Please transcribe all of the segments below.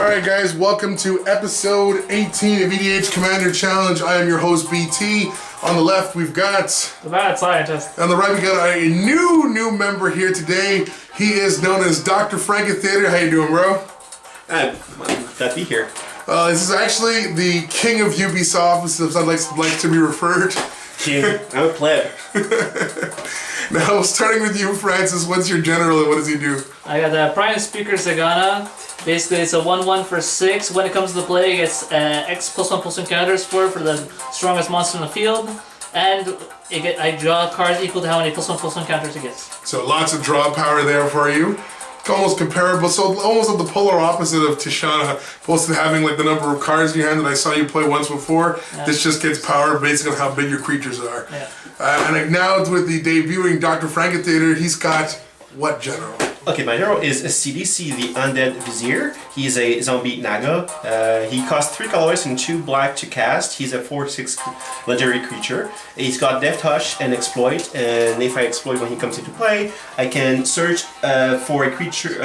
Alright guys, welcome to episode 18 of EDH Commander Challenge. I am your host BT. On the left we've got the Mad Scientist. On the right we got a new member here today. He is known as Dr. Francotheater. How you doing, bro? I'm glad to be here. This is actually the king of Ubisoft, as I'd like to be referred. King. I'm a pleb. Now, starting with you, Francis, what's your general and what does he do? I got the Prime Speaker Zegana. Basically, it's a 1/1 for 6. When it comes to the play, it gets X+1/+1 counters for the strongest monster in the field. And I draw cards equal to how many +1/+1 counters it gets. So lots of draw power there for you. Almost comparable, so almost the polar opposite of Tishana, opposed to having like the number of cards in your hand that I saw you play once before. Yeah. This just gets power based on how big your creatures are. Yeah. And now with the debuting Dr. Francotheater, he's got what general? Okay, my hero is a Sidisi, the Undead Vizier. He's a zombie Naga. He costs 3 colors and 2 black to cast. He's a 4/6 legendary creature. He's got Death Touch and Exploit, and if I exploit when he comes into play, I can search for a creature.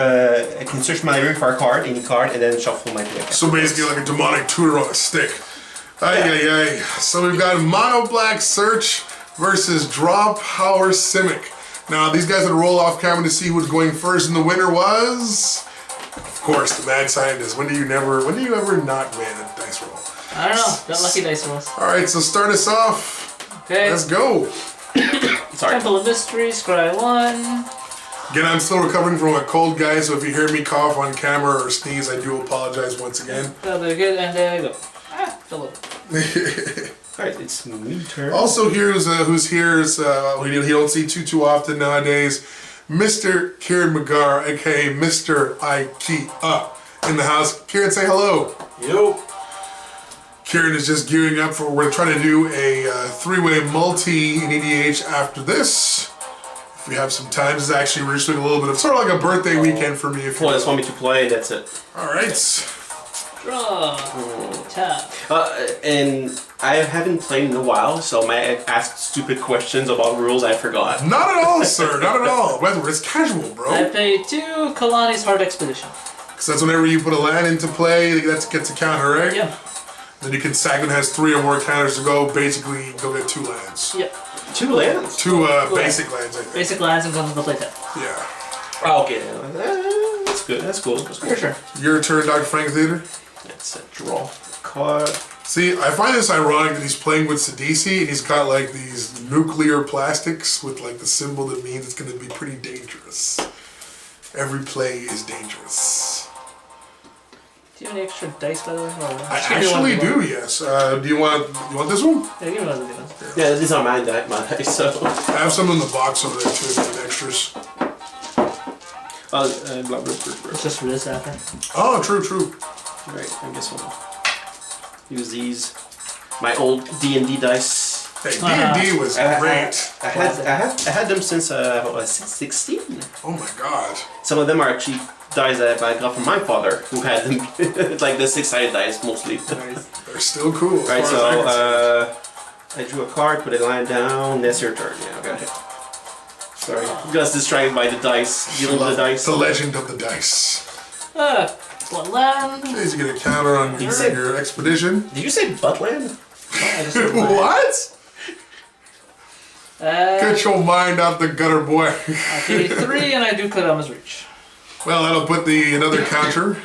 I can search my library for a card, any card, and then shuffle my deck. So basically like a demonic tutor on a stick. Ay. So we've got Mono Black Search versus Draw Power Simic. Now these guys would roll off camera to see who was going first, and the winner was, of course, the Mad Scientist. When do you ever not win a dice roll? I don't know. Got lucky dice rolls. All right, so start us off. Okay. Let's go. Sorry. Temple of Mystery, Scry 1. Again, I'm still recovering from a cold, guys, so if you hear me cough on camera or sneeze, I do apologize once again. That'll be good, and there you go. Fell over. Alright, it's me turn. Also here who's here is, he don't see too often nowadays, Mr. Kieran McGar, aka Mr. IKEA, in the house. Kieran, say hello. Yo. Kieran is just gearing up for, we're trying to do a 3-way multi in EDH after this. If we have some time, this is actually, we're just doing a little bit of, sort of like a birthday weekend for me. If you just want me to play, that's it. Alright. Draw. Tap. And I haven't played in a while, so I might ask stupid questions about rules I forgot. Not at all, sir. Not at all. Whether it's casual, bro. I play 2 Kalani's Hard Expedition. Because that's whenever you put a land into play, that gets a counter, right? Yeah. Then you can sack when it has 3 or more counters to go. Basically, go get 2 lands. Yep. 2 lands? 2 basic lands, I think. Basic lands and comes to the play tap. Yeah. Oh, okay. That's good. That's cool. For sure. Your turn, Dr. Francotheater. Let's draw card. See, I find this ironic that he's playing with Sidisi and he's got like these nuclear plastics with like the symbol that means it's going to be pretty dangerous. Every play is dangerous. Do you have any extra dice, by the way? I actually do, yes. Do you want this one? Yeah, give me one of the good ones. Yeah, these are my dice, so. I have some in the box over there too, if you need extras. It's just for this after. Oh, true. Right, I guess we'll use these. My old D&D dice. Hey, D&D was great. I had them since I was 16. Oh my god. Some of them are actually dice that I got from my father, who had them. Like the 6-sided dice mostly. They're still cool. Right, so I drew a card, put a line down. That's your turn. Yeah, okay. Sorry, just distracted by the dice. Dealing with the dice. The legend of the dice. 1 land. Okay, so you get a counter on your expedition. Did you say buttland? What? Get your mind out the gutter, boy. I pay 3 and I do Kadama's Reach. Well, that'll put another counter.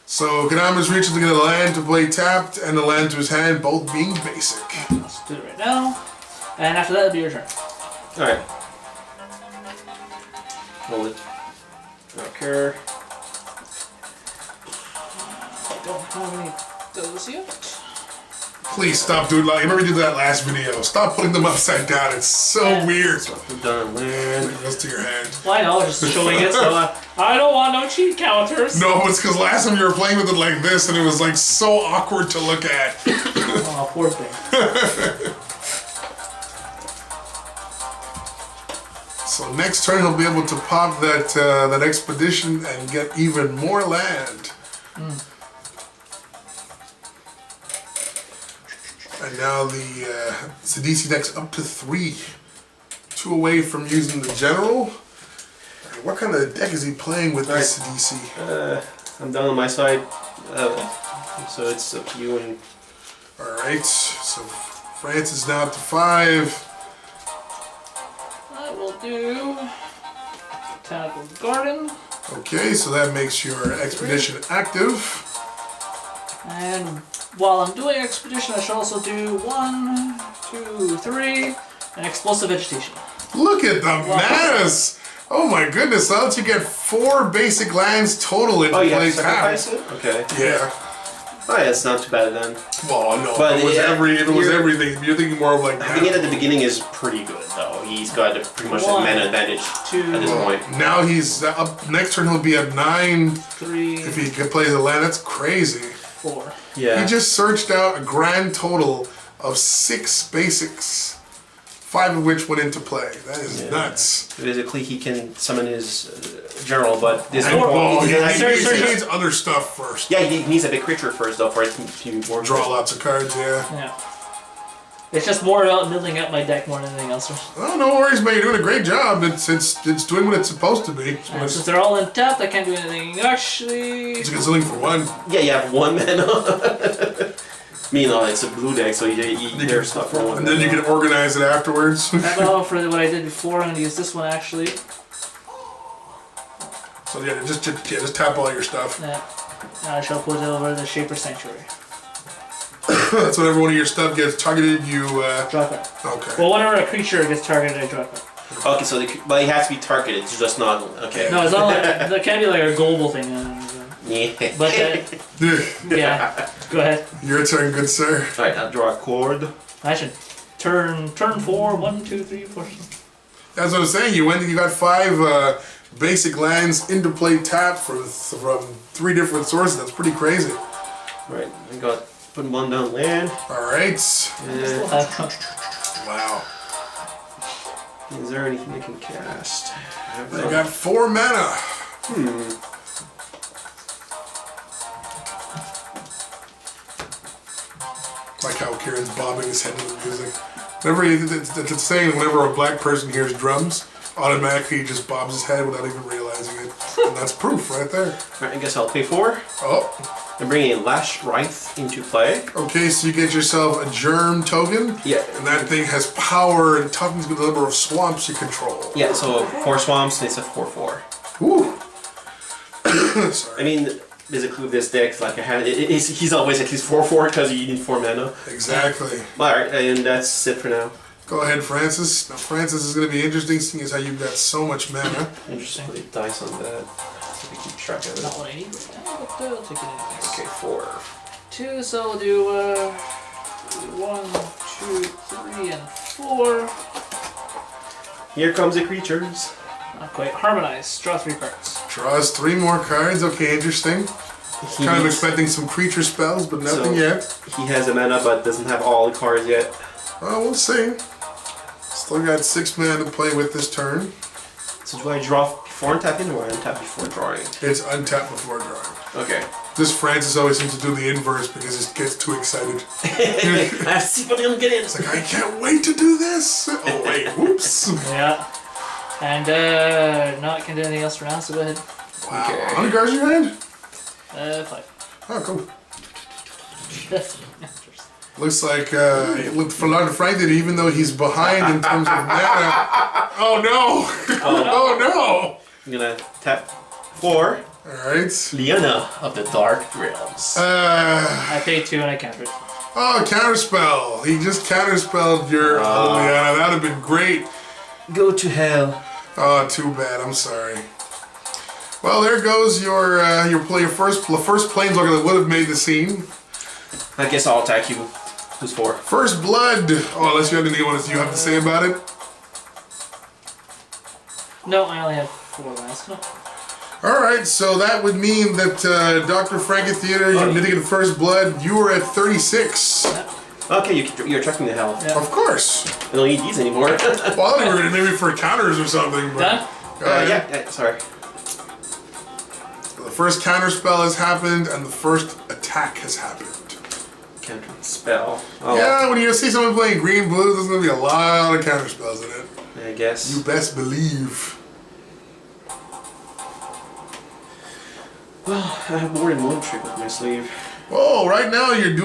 So Kadama's Reach is going to get a land to play tapped and a land to his hand, both being basic. Let's do it right now. And after that, it'll be your turn. Alright. Hold it. Okay. I don't have any of those yet. Please stop doing like. Remember we did that last video. Stop putting them upside down. It's so weird. Done land. It goes to your hand. Well, I know, just showing it, so I don't want no cheat counters. No, it's because last time you were playing with it like this, and it was like so awkward to look at. Oh, poor thing. So next turn he'll be able to pop that expedition and get even more land. And now the Sidisi deck's up to 3. 2 away from using the general. What kind of deck is he playing with this Sidisi? I'm down on my side. So it's up to you and. Alright, so France is now up to 5. I will do Botanical Garden. Okay, so that makes your expedition active. And while I'm doing Expedition, I should also do 1, 2, 3, and Explosive Vegetation. Look at the manas! Oh my goodness, that lets you get 4 basic lands total in Oh, you have play to sacrifice tap. it? Okay. Yeah. Oh, yeah, it's not too bad then. Well, no, But if it was, yeah, if it was everything, you're thinking more of like I think at the beginning is pretty good though. He's got pretty much a 1, mana advantage 2, at this point. Now he's up, next turn he'll be at 9 3, if he plays a land. That's crazy. 4. Yeah. He just searched out a grand total of 6 basics. 5 of which went into play. That is nuts. Basically, he can summon his general, but this And, well, he he needs other stuff first. yeah, he needs a big creature first though for it to work. Draw lots of cards, yeah. Yeah. It's just more about building up my deck more than anything else. Oh, no worries, man. You're doing a great job. It's doing what it's supposed to be. And since they're all untapped, I can't do anything. Actually, It's a good something for 1. Yeah, you have 1 mana. Meanwhile, it's a blue deck, so there's stuff for 1. And then you can organize it afterwards. I know for what I did before, I'm going to use this one actually. So yeah, just tap all your stuff. Yeah. I shall put it over the Shaper Sanctuary. That's whenever one of your stuff gets targeted, you. Draw a card. Okay. Well, whenever a creature gets targeted, I draw a card. Okay, so but it has to be targeted. It's just not okay. No, it's not like, it can't be like a global thing. Yeah. But yeah, go ahead. Your turn, good sir. All right, I'll draw a cord. I should turn 4, 1, 2, 3, 4. That's what I'm saying. You got 5 basic lands into play tap from 3 different sources. That's pretty crazy. All right, I got put 1 down land. All right. Wow. Is there anything I can cast? You got 4 mana. Like how Kieran's bobbing his head to the music. It's saying whenever a black person hears drums, automatically he just bobs his head without even realizing it. And that's proof right there. Alright, I guess I'll pay 4. Oh. And bring a Lash Wraith into play. Okay, so you get yourself a germ token. Yeah. And that thing has power and toughness with the number of swamps you control. Yeah, so 4 swamps, and it's a 4/4. Ooh. Sorry. I mean, basically with this deck, like he's always at least 4/4 because you need 4 mana. Exactly. Alright, and that's it for now. Go ahead, Francis. Now, Francis is going to be interesting, seeing as how you've got so much mana. Interesting. Put dice on that. So we keep track of it. Not what I need right now, but I'll take it anyways. Okay, 4. 2, so we'll do 1, 2, 3, and 4. Here comes the creatures. Not quite. Harmonize. Draw 3 cards. Draws 3 more cards. Okay, interesting. Kind of expecting some creature spells, but nothing yet. He has a mana, but doesn't have all the cards yet. Well, we'll see. Still got 6 mana to play with this turn. So do I draw before untapping or I untap before drawing? It's untapped before drawing. Okay. This Francis always seems to do the inverse because he gets too excited. I have to see what he'll get in. It's like, I can't wait to do this! Oh wait, whoops! Yeah. And not can do anything else for now, so go ahead. Wow. Okay. How many cards do you have? 5. Oh, cool. Looks like Frank did, even though he's behind in terms of mana. Oh no! Oh no! I'm gonna tap 4. Alright. Liana of the Dark Realms. I paid 2 and I countered. Oh, counterspell. He just counterspelled your Liana. That would have been great. Go to hell. Oh, too bad. I'm sorry. Well, there goes your first planeswalker that would have made the scene. I guess I'll attack you. Who's 4? First blood. Oh, unless you have anything you have to say about it. No, I only have 4 last. No. All right, so that would mean that Dr. Francotheater, you're getting the first blood. You were at 36. Yeah. Okay, you're attracting the hell. Yeah. Of course. I don't need these anymore. Well, I thought you were going to maybe for counters or something. But, Done? Yeah, sorry. The first counter spell has happened, and the first attack has happened. Counter spell. Oh, Yeah, when you see someone playing green-blue, there's going to be a lot of counter spells in it. I guess. You best believe. Well, I have more than one trick up my sleeve. Oh, right now you're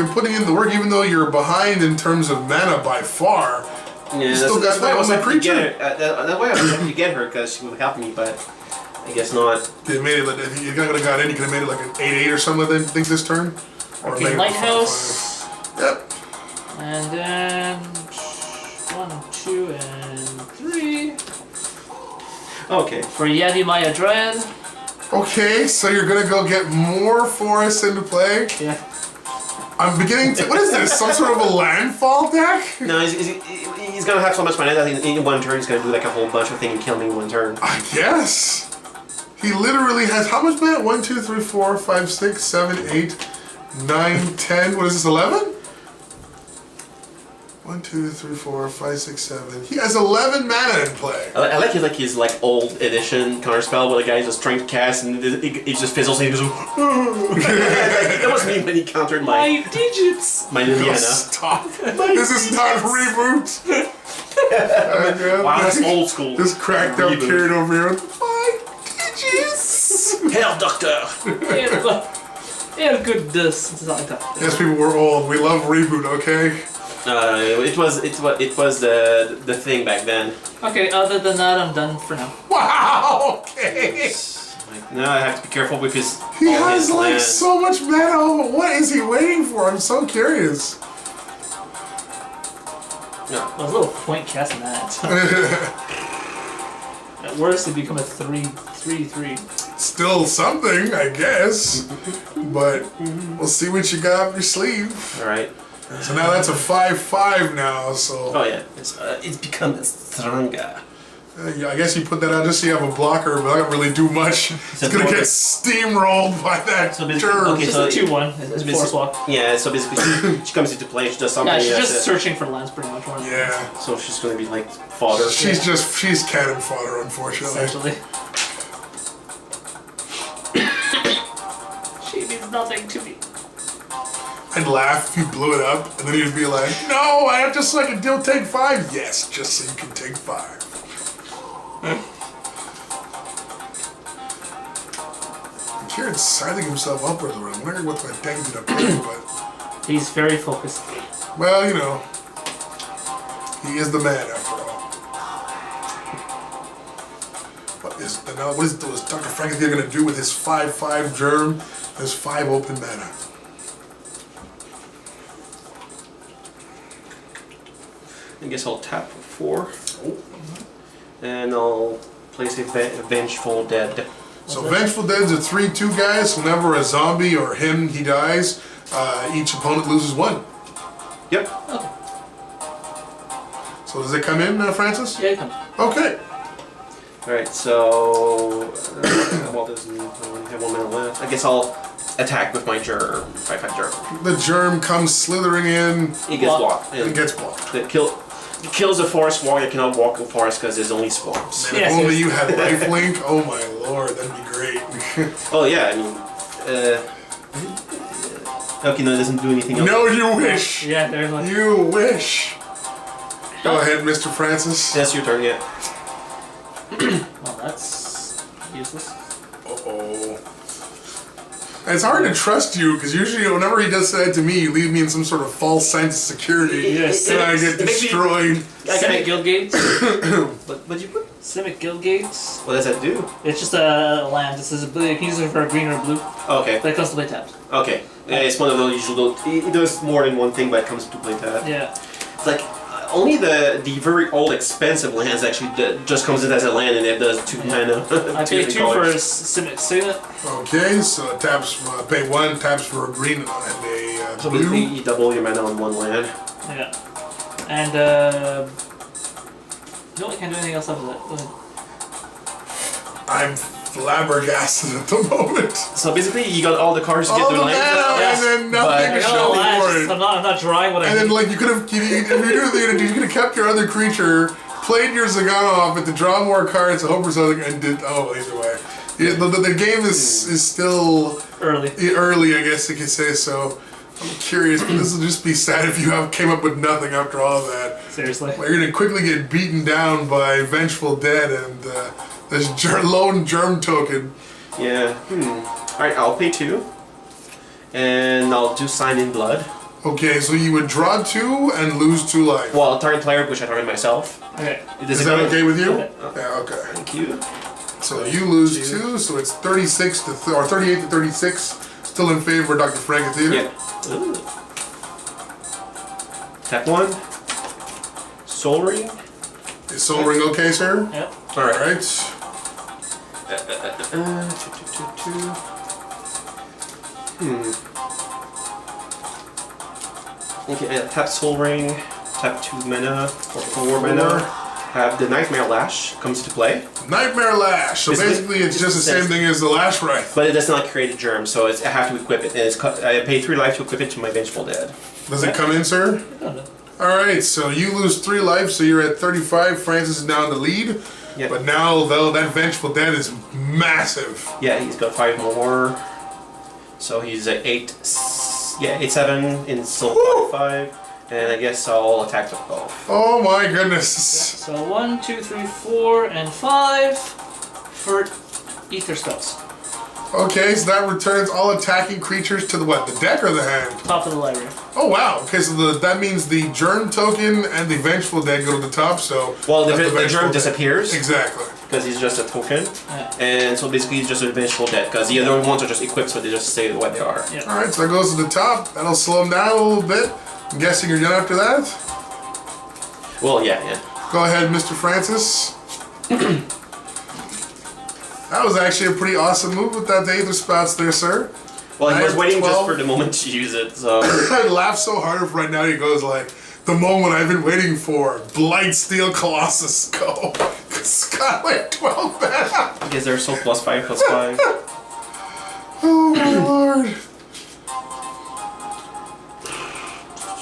putting in the work, even though you're behind in terms of mana by far. Yeah, that's why I was happy to get her. That's why I was happy to get her, because she would help me, but I guess not. They made it. If you could have got in, you could have made it like an 8/8 or something. I think this turn. Or Okay, maybe Lighthouse. 5/5. Yep. And then 1, 2, and 3 Okay. for Yeti Maya Dryad. Okay, so you're gonna go get more forests into play. Yeah. I'm beginning to. What is this? Some sort of a landfall deck? No, he's gonna have so much mana that in one turn he's gonna do like a whole bunch of things and kill me in one turn. I guess. He literally has how much mana? 1, 2, 3, 4, 5, 6, 7, 8, 9, 10. What is this? 11? 1, 2, 3, 4, 5, 6, 7. He has 11 mana in play. I like his old edition counterspell where the guy is just trying to cast and it just fizzles and he goes. That was me when he countered My digits! my Oh, Liliana. stop. This is not a reboot. Wow, that's old school. This cracked up Reboot. kid over here. My digits. Hell, Doctor. Yeah, good this. It's not like that. Yes, people, we're old. We love reboot, okay? It was the thing back then. Okay, other than that, I'm done for now. Wow, okay. Now I have to be careful with his. He all has his like land. so much mana. What is he waiting for? I'm so curious. No. Well, there's a little point casting that. At worst, it become a 3/3/3. Still something, I guess. But we'll see what you got up your sleeve. All right. So now that's a 5/5 now. So Oh yeah, it's become stronger. yeah, I guess you put that out just so you have a blocker, but I don't really do much. It's gonna get steamrolled by that So basically- turn. okay, Just so a 2/1. It's force walk. Yeah, so basically she comes into play. She does something. Yeah, she's that's just it. searching for lands pretty much. More than Yeah, So she's gonna be like fodder. she's cannon fodder, unfortunately. essentially. She means nothing to me. I'd laugh if you blew it up, and then you'd be like, "No, I have just so I can deal take 5." Yes, just so you can take 5. Kieran's sizing himself up with the room. I'm wondering what my deck did up there, but He's very focused. well, you know, he is the man after all. What is Dr. Francotheater gonna do with his 5/5 germ? There's 5 open mana. I guess I'll tap for 4. And I'll place a Vengeful Dead. So Vengeful Dead's a 3/2 guys. Whenever a zombie or he dies, each opponent loses 1. Yep. So does it come in, Francis? Yeah, come. Okay. Alright, so. Well, there's I only have 1 minute left. I guess I'll attack with my Germ. 5/5 Germ. The germ comes slithering in. It gets blocked. It gets blocked. It kills a forest walker. It cannot walk a forest because there's only swamps. And if Yes, only yes. you had lifelink, oh my lord, that'd be great. Oh yeah, I mean. Okay, no, it doesn't do anything else. No, you wish. Yeah, there's one. You wish. Go ahead, Mr. Francis. That's your turn, yeah. Well, that's useless. Uh-oh. And it's hard to trust you, because usually whenever he does that to me, you leave me in some sort of false sense of security. Yes. And I get It makes me- destroyed. Simic Guild Gates. What'd you put? Simic Guild Gates. What does that do? It's just a land. This is a blue. You can use it for a green or a blue. Oh, okay. But it comes to play tapped. Okay. Yeah, it's one of those usual. It does more than one thing, but it comes to play that. Yeah. It's like only the very old expensive lands actually just comes in as a land and it does 2 mana. I Two paid 2 different for colors. Simic Signet. Okay, so it taps, pay 1, taps for a green and a So basically, blue. you double your mana on 1 land. Yeah. And no, I can't do anything else after that. Go ahead. I'm flabbergasted at the moment. So basically, you got all the cards to get All their the lands. mana Yes, and then but- nothing I to got show all that, for just it. I'm not drawing what I And then, need. like, you could have, if you do you could have kept your other creature, played your Zegana off it to draw more cards, hope for something, and did. Oh, either way. Yeah, the game is still Early. early, I guess you could say. So I'm curious, but this will just be sad if you came up with nothing after all of that. Seriously. Well, you're gonna quickly get beaten down by Vengeful Dead and this lone germ token. Yeah. Alright, I'll pay 2. And I'll do Sign in Blood. Okay, so you would draw 2 and lose 2 life. Well, target player, which I target myself. Okay. Is that okay with you? Okay. Yeah, okay. Thank you. So you lose 2, so it's 36 to or 38 to 36. Still in favor of Dr. Francotheater. Yeah. Ooh. Tap 1. Soul Ring. Is Soul Ring okay, sir? Yep. Alright. 2. Okay, tap Soul Ring, tap 2 mana, or 4 mana. Have the Nightmare Lash comes to play. Nightmare Lash. So basically it's just the same thing as the Lash Wraith. But it does not create a germ, so I have to equip it. And I pay 3 life to equip it to my Vengeful Dead. Does it come in, sir? Alright, so you lose 3 life, so you're at 35. Francis is now in the lead. Yeah. But now, though, that Vengeful Dead is massive. Yeah, he's got 5 more. So he's at 8. Yeah, 8-7 in Soul 5. And I guess I'll attack the 12. Oh my goodness. So 1, 2, 3, 4, and 5 for ether spells. Okay, so that returns all attacking creatures to the what? The deck or the hand? Top of the library. Oh wow. Okay, so that means the Germ token and the Vengeful Dead go to the top, so... Well, the Vengeful germ Dead. disappears. Exactly. Because he's just a token. Yeah. And so basically he's just a Vengeful Dead. Because the other ones are just equipped, so they just stay what they are. Yeah. Alright, so that goes to the top. That'll slow him down a little bit. I'm guessing you're done after that? Well, yeah. Go ahead, Mr. Francis. That was actually a pretty awesome move with that Aether Spouts there, sir. Well, he was waiting 12. just for the moment to use it, so... I laugh so hard if right now he goes like, the moment I've been waiting for, Blightsteel Colossus go. It's got like 12 mana. Because they're so +5/+5. Oh my lord.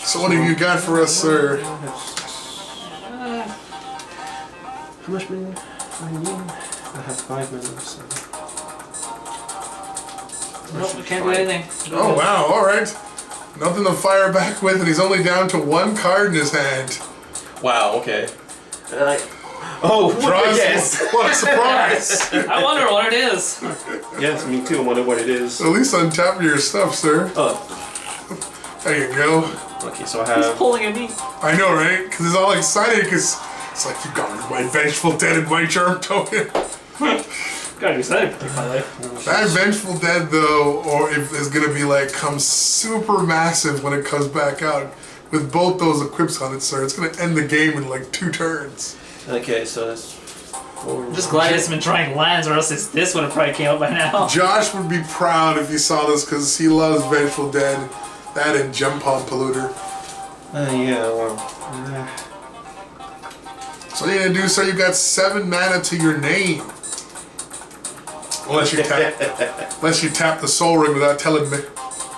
So what have you got for us, sir? How much mana? I need? I have 5 mana, so... Nope, we can't do anything. Oh wow, alright. Nothing to fire back with, and he's only down to 1 card in his hand. Wow, okay. Oh, Draws yes! What a surprise! I wonder what it is. Yes, me too. I wonder what it is. At least untap your stuff, sir. Oh, There you go. okay, so I He's have... pulling at me. I know, right? Because he's all excited, because it's like, you got my Vengeful Dead and my Germ token. Gotta be excited to take my life. That Vengeful Dead, though, or if is gonna be like, come super massive when it comes back out. With both those equips on it, sir. It's gonna end the game in like 2 turns. Okay, so that's... 4... I'm just glad it's been trying lands, or else this would have probably came out by now. Josh would be proud if he saw this, because he loves Vengeful Dead. That and Gem Palm Polluter. yeah, well... So what are you gonna do, sir? You got 7 mana to your name. Unless you tap the Soul Ring without telling me.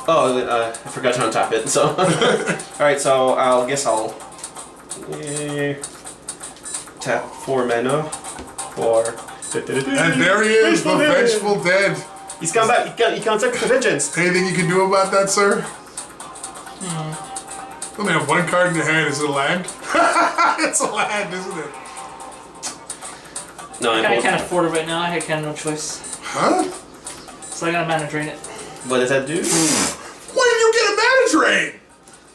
Oh, I forgot to untap it, so... Alright, so I'll guess I'll... tap 4 mana for... And there he is, the Vengeful Dead. He's come back, he comes back with a vengeance! Anything you can do about that, sir? You only have 1 card in your hand. Is it a land? It's a land, isn't it? No, I can't afford it right now. I had kind of no choice. Huh? So I gotta mana drain it. What does that do? When did you get a mana drain?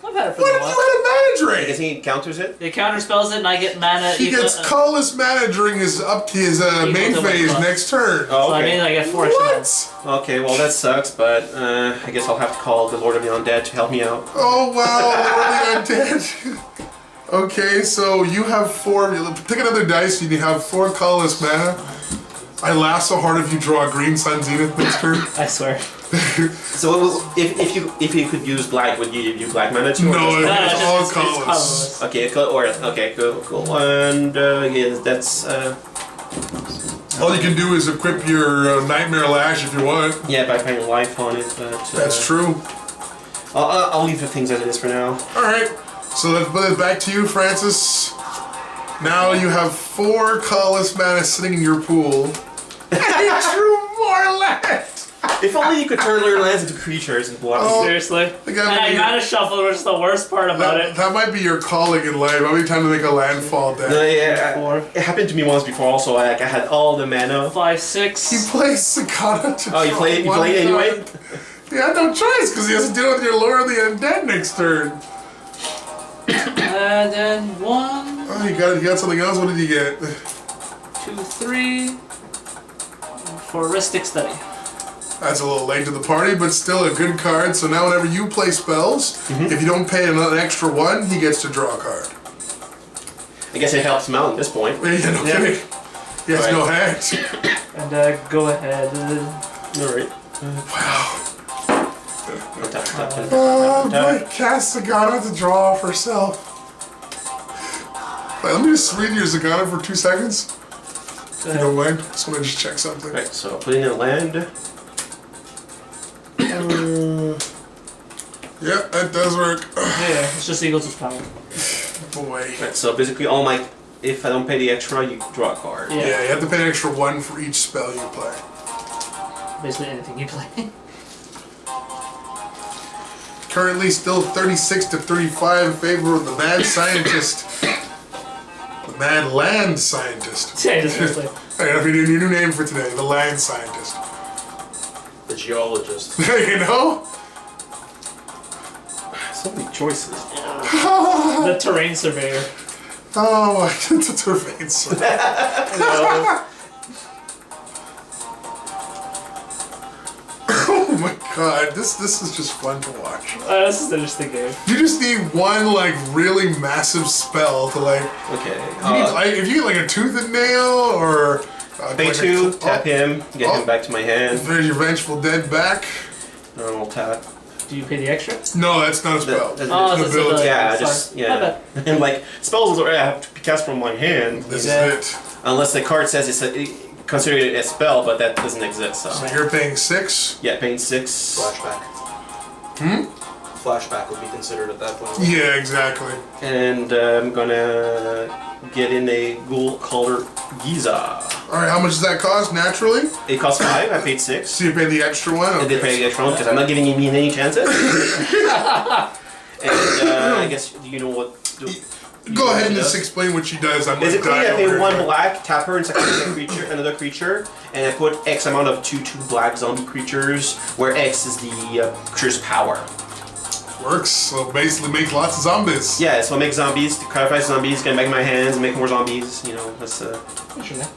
I've had it for When a did while. you get a mana I drain? guess he counters it? It counter spells it, and I get mana. He gets colorless mana during his up to his main to phase 1+. next turn. Oh, So I mean, okay. I get 4 extra. What? Okay, well that sucks, but I guess I'll have to call the Lord of the Undead to help me out. Oh wow, Lord of the Undead. Okay, so you have 4. Pick another dice. You have 4 colorless mana. I laugh so hard if you draw a Green Sun Zenith next turn. I swear. So if you could use black, would you do black mana too? or No, just- it's all colorless. Okay, cool. And yeah, that's All you can do is equip your Nightmare Lash if you want. yeah, by paying life on it. But That's true. I'll leave the things as it is for now. Alright, so let's put it back to you, Francis. Now you have 4 colorless mana sitting in your pool. And you drew more land! If only you could turn your lands into creatures and block. Oh. Seriously. Like, And I got a shuffle, which is the worst part about it. that might be your calling in life. How many times to make a landfall deck? No, yeah, Four. it happened to me once before. Also, like I had all the mana. 5, He 6. plays Zegana to Oh, you draw play one anyway? card. He had no choice because he has to deal with your Lure of the Undead next turn. And then 1, Oh, you got something else? What did you get? 2, 3. Forestic Study. That's a little late to the party, but still a good card. So now whenever you play spells, if you don't pay an extra one, he gets to draw a card. I guess it helps him out at this point. Yeah, no kidding. He has no hands. And go ahead. Alright. Wow. Tap. Boy, cast Zegana to draw off herself. Wait, let me just read your Zegana for 2 seconds. If you don't mind. Just want to just check something. Right, so put in a land. Yeah, that does work. Yeah, it's just equal to its power. Boy. Right, so basically all my, if I don't pay the extra, you draw a card. Yeah. Yeah, you have to pay an extra one for each spell you play. Basically anything you play. Currently still 36 to 35 in favor of the Mad Scientist. The Mad Land Scientist. Yeah, just basically. Hey, that'll be your new name for today, the Land Scientist. The geologist. You know? So many choices. The terrain surveyor. Oh, I get the terrain surveyor. Oh my god, this is just fun to watch. This is an interesting game. You just need one like really massive spell to like. Okay. You need, like if you get like a tooth and nail or. Pay like 2, tap him, get him back to my hand. There's your Vengeful Dead back. Normal tap. Do you pay the extra? No, that's not a spell. That- Oh, an that's a ability. Yeah, sorry. just My yeah. bad. And like spells I have to be cast from my hand. This Yeah. is it. Unless the card says consider it a spell, but that doesn't exist. So So you're paying 6. yeah, paying 6. Flashback. Flashback would be considered at that point. Yeah, exactly. And I'm gonna get in a ghoul color Giza. All right, how much does that cost naturally? It costs 5. I paid 6. So you pay the extra one. I did pay the extra one because I'm not giving you any chances. And I guess you know what. Go ahead and just explain what she does. I'm Basically, gonna die I pay over 1 here. black, tap her, and second another creature, and I put X amount of 2 black zombie creatures, where X is the creature's power. Works. So basically, makes lots of zombies. Yeah, so I make zombies, clarify zombies, get back in my hands, make more zombies. You know, that's Interesting.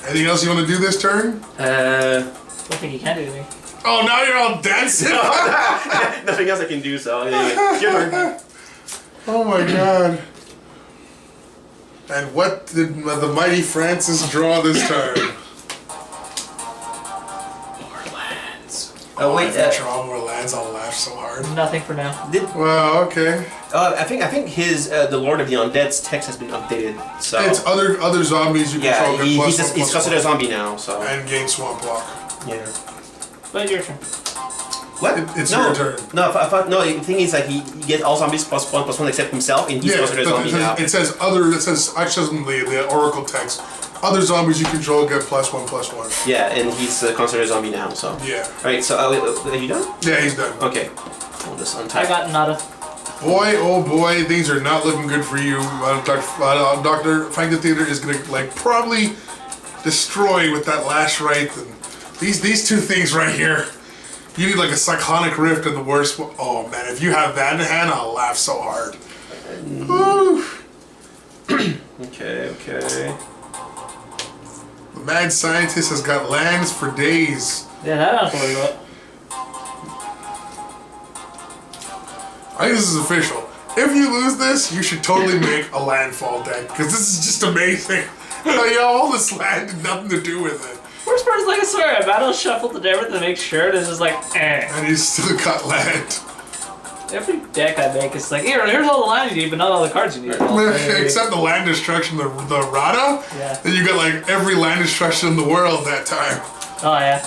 Anything else you want to do this turn? I don't think you can do anything. Oh, now you're all dancing. nothing else I can do. So yeah, your turn. Oh my god. And what did the mighty Francis draw this time? Oh wait, if you draw more lands, I'll laugh so hard. Nothing for now. Well, okay. I think his the Lord of the Undead's text has been updated. So It's other zombies you yeah, control. Get plus one, he's plus considered a one. zombie now. So And gain swamp block. yeah. But your turn. What? It's no, your turn. No, no. The thing is, like, he gets all zombies +1/+1 except himself, and he's considered a zombie now. it says other. It says actually in the Oracle text. Other zombies you control get +1/+1. Yeah, and he's considered a zombie now. So. Yeah. All right. So are you done? Yeah, he's done. Okay. I'll just I untap. got nada. Boy, oh boy, things are not looking good for you. Dr. Francotheater is gonna like probably destroy with that last right. And these two things right here. You need like a cyclonic rift and the worst one. Oh man, if you have that in hand, I'll laugh so hard. Woo. Okay. The mad scientist has got lands for days. Yeah, that I don't have to worry about. I think this is official. If you lose this, you should totally make a landfall deck because this is just amazing. Like, all this land had nothing to do with it. Worst part is, like, I swear, I battle shuffled and everything to make sure this is like, eh. And you still got land. Every deck I make is like, here's all the land you need, but not all the cards you need. Except the land destruction, the Rada. Yeah. Then you got like every land destruction in the world that time. Oh, yeah.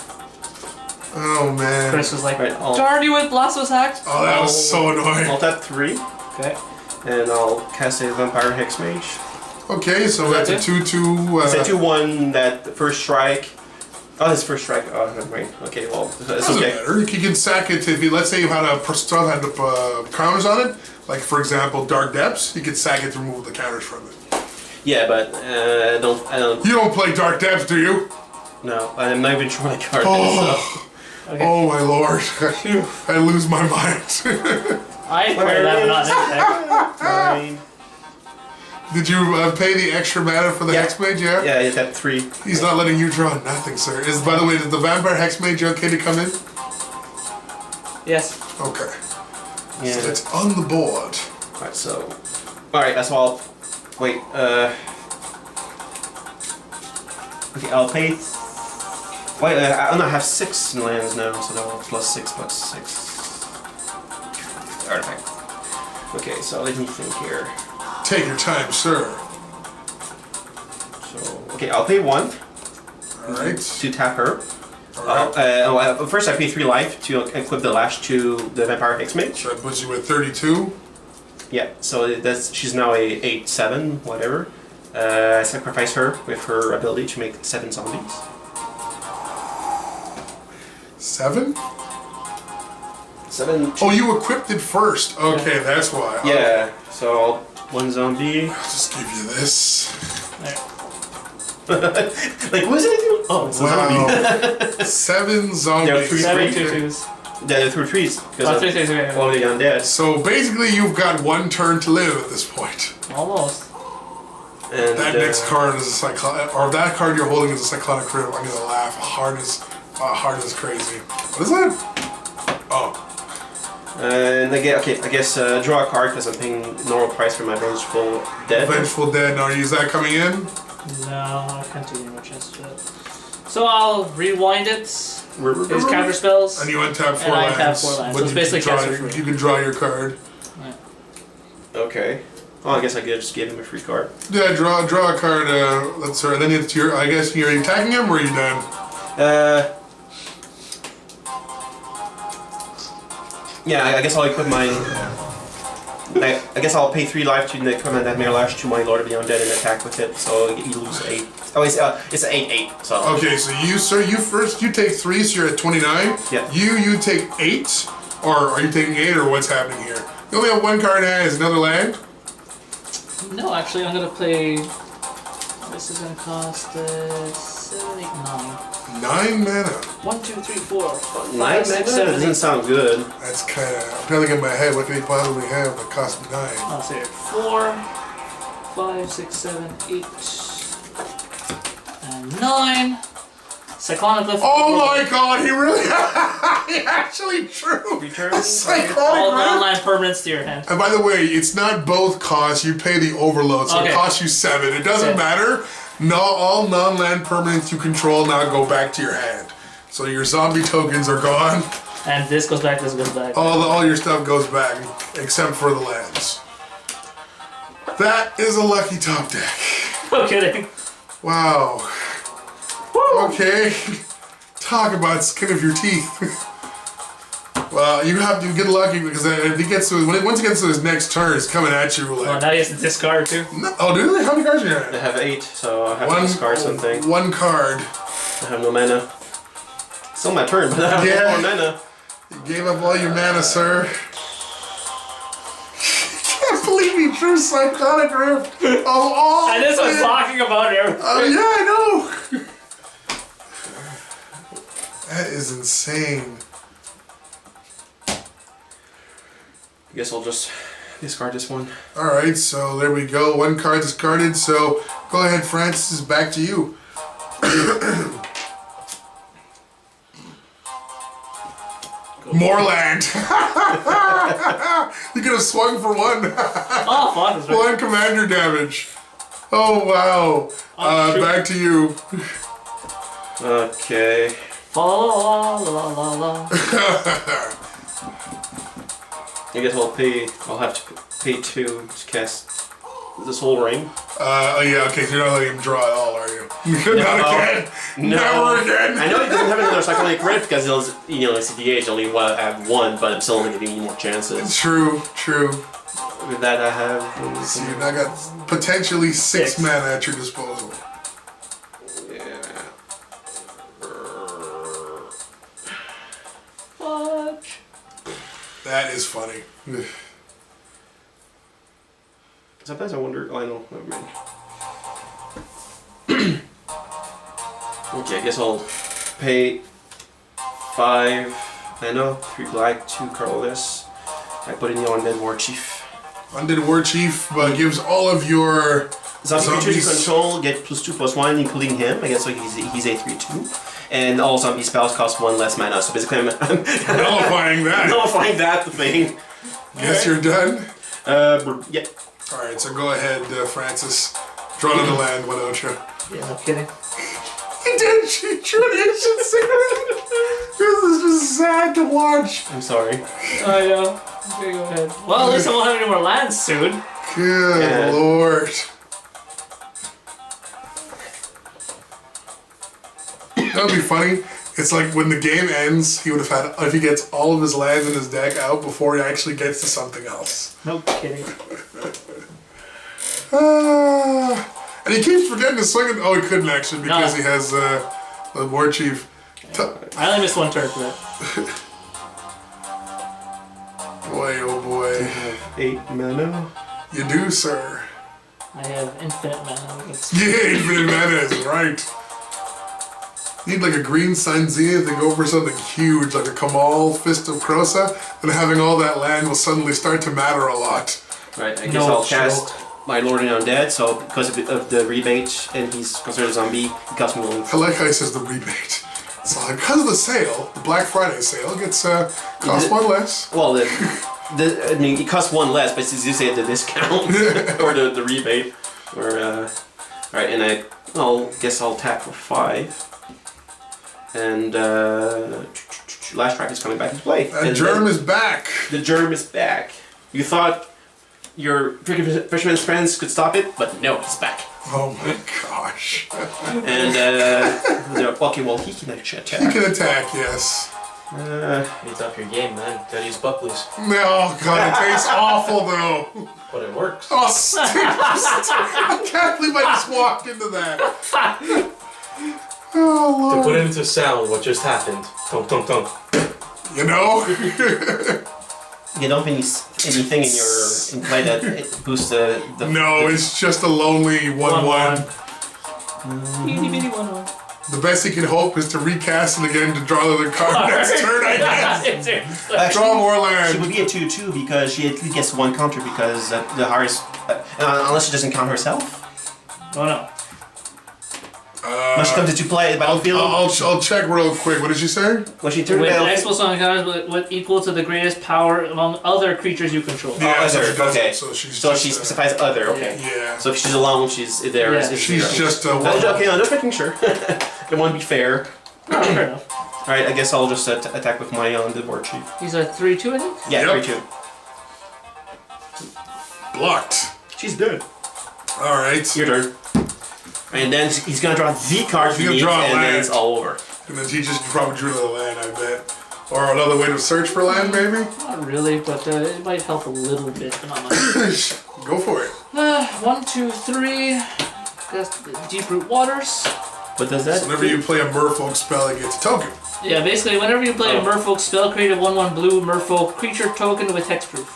Oh man. Chris was like, Right, I'll- darn you with Blosso's Hacked. Oh, that was so annoying. I'll tap 3, Okay. and I'll cast a Vampire Hex Mage. Okay, so that's a Is 2/2. It's a 2/1 that first strike. Oh, his first strike. Oh, never mind. Okay, well, it's Doesn't okay. matter. You can sack it if you, let's say you had a counters on it, like for example Dark Depths, you could sack it to remove the counters from it. Yeah, but I don't. You don't play Dark Depths, do you? No, I'm not even sure what card Oh. is. So. Okay. Oh my lord. I lose my mind. I play that, but not next deck. Nine. Did you pay the extra mana for the Yeah. Hexmage, yeah? Yeah, it's at 3. He's not letting you draw nothing, sir. By the way, is the Vampire Hexmage okay to come in? Yes. Okay. Yeah. So it's on the board. Alright, so. Alright, that's all. Wait, okay, I'll pay. Wait, I don't know, I have 6 lands now, so that'll plus 6 plus 6. Artifact. Okay, so let me think here. Take your time, sir. So, okay, I'll pay 1 Alright. to tap her. Alright. First, I pay 3 life to equip the lash to the Vampire Hexmage. So that puts you at 32. Yeah, so she's now a 8/7, whatever. I sacrifice her with her ability to make 7 zombies. 7? 7. Oh, you equipped it first. Okay, that's why. Yeah, so 1 zombie. I'll just give you this. There. Like, what is it? Oh, it's a zombie. Wow. 7 zombies. There are 3 7 3s. 2/2s. Yeah, through 3s. Oh, Because 3 3s, okay. all the undead. So basically, you've got 1 turn to live at this point. Almost. And That next card is a cyclonic, or that card you're holding is a cyclonic critical. I'm gonna laugh. Hard as crazy. What is that? Oh, And I guess draw a card because I'm paying normal price for my Vengeful Dead. Vengeful Dead. Now, is that coming in? No, I can't do any more chance to it. So I'll rewind it. His And counter spells. you untap 4 And I lands. untap 4 lands. But So it's you basically can draw cancel your- free. You can draw your card. Right. Okay. Oh, I guess I could just give him a free card. Yeah, draw a card. That's right. Then it's your. I guess you're attacking him, or are you done? Yeah, I guess I'll equip my. I guess I'll pay 3 life to equip my Nightmare Lash to my Lord of the Undead and attack with it. So you lose 8. Oh, it's an 8/8. So. Okay, so you, sir, you take 3, so you're at 29. Yeah. You take 8, or are you taking 8, or what's happening here? You only have 1 card in hand. Is another land? No, actually, I'm gonna play. This is gonna cost 7, 8, 9. 9 mana. 1, 2, 3, 4, 9 5, 6, mana? 7, That doesn't 8. sound good. That's kind of. I'm trying to get in my head. What can he possibly have that costs 9? I'll say 4, 5, 6, 7, 8, and 9. Cyclonic Lift. Oh my god, he really. He actually drew Return. a cyclonic All rift. online permanents to your hand. And by the way, it's not both costs. You pay the overload, so it Okay. costs you 7. It doesn't Okay. matter. No, all non-land permanents you control now go back to your hand. So your zombie tokens are gone. And this goes back, this goes back. All your stuff goes back, except for the lands. That is a lucky top deck. No kidding. Wow. Woo! Okay. Talk about skin of your teeth. Well, you have to get lucky because if he gets to once he gets to his next turn, it's coming at you Oh, like. now he has to discard too. No, oh, do they? How many cards do you I have? have 8, so I have to discard something. 1 card. I have no mana. Still my turn, but I have Yeah. no more mana. You gave up all your mana, sir. Can't believe he drew Cyclonic Rift of all. And this was talking about everything. Oh yeah, I know. That is insane. I guess I'll just discard this one. All right, so there we go. 1 card discarded. So go ahead, Francis. Is back to you. More land. You could have swung for 1. Oh, fun. That's right. 1 commander damage. Oh wow. Back to you. Okay. La la la la la. I guess I'll have to pay 2 to cast this whole ring. Oh yeah, okay, so you're not letting him draw at all, are you? Not again! No. Never again! I know he doesn't have another Cyclonic Rift because it's EDH only have 1, but I'm still only giving you more chances. True, true. With that I have... So you now got potentially 6 6. mana at your disposal. Yeah. That is funny. Sometimes I wonder. Oh, I know. Never mind. Okay, I guess I'll pay 5 mana, 3 black, 2 colorless. I put in the Undead War Chief. Undead War Chief gives all of your Zombie creatures you zombies- control get +2/+1, including him. I guess so he's a 3/2. And all zombie spells cost 1 less mana. So basically, I'm nullifying that. nullifying that thing. Yes, you're done. Yeah. All right, so go ahead, Francis. Draw another land, why don't you? Yeah, no kidding. He did. She drew an ancient cigarette. This is just sad to watch. I'm sorry. Oh yeah. Okay, go ahead. Well, at least I won't have any more lands soon. Good Yeah. lord. That would be funny. It's like when the game ends, he would have had, if he gets all of his lands in his deck out before he actually gets to something else. No kidding. And he keeps forgetting to swing it. Oh, he couldn't actually because No. he has the War Chief. I only missed 1 turn for that. Boy, oh boy. 8 mana. You do, sir. I have infinite mana. It's Yeah, infinite mana is right. Need like a green Sun Zenith to go for something huge, like a Kamal Fist of Krosa, and having all that land will suddenly start to matter a lot. Right, I guess No I'll cast joke. my Lord and Undead, so because of the rebate, and he's considered a zombie, he costs me 1. I like how he says the rebate. So because of the sale, the Black Friday sale, gets cost 1 less. Well, I mean, it costs 1 less, but since you say the discount, or the rebate, or, alright, and I'll guess I'll tap for 5. And Last Track is coming back into play. And Germ is back. The Germ is back. You thought your freaking Fisherman's Friends could stop it, but no, it's back. Oh my gosh. And, okay, well, he can actually attack. He can attack, yes. Needs up your game, man. Gotta use Buckley's. No, God, it tastes awful though. But it works. Oh, stink. I can't believe I just walked into that. Oh, To put Lord. it into sound, what just happened? Tunk, tunk, tunk. You know? You don't have anything in play that boosts the No, it's just a lonely 1/1. Itty bitty 1/1. The best he can hope is to recast it again to draw another card next turn, I guess. Draw more She land. would be a 2/2 because she at least gets 1 counter because the highest, unless she doesn't count herself. Oh no. When she comes into play at the battlefield, I'll check real quick. What did you say? when she turns With the X battlefield, plus 1 encounters with equal to the greatest power among other creatures you control. Yeah, so other, she doesn't, okay. so she's So just, she specifies other, okay. yeah. So if she's alone, she's there. Yeah. It's She's zero. just a Okay, I'm just making sure. I want to be fair. Oh, fair enough. Alright, I guess I'll just attack with my Undead War Chief. These are 3/2, I think. Yeah, Yep. 3/2. blocked. She's dead. Alright. Your turn. And then he's gonna draw the card he He's gonna needs, draw a and then land. it's all over. And then he just probably drew another land, I bet. Or another way to search for land, maybe? Not really, but it might help a little bit, but not much. Go for it. 1, 2, 3. That's the Deep Root Waters. What does that Whenever you play a Merfolk spell, it gets a token. Yeah, basically, whenever you play a Merfolk spell, create a 1/1 blue Merfolk creature token with hexproof.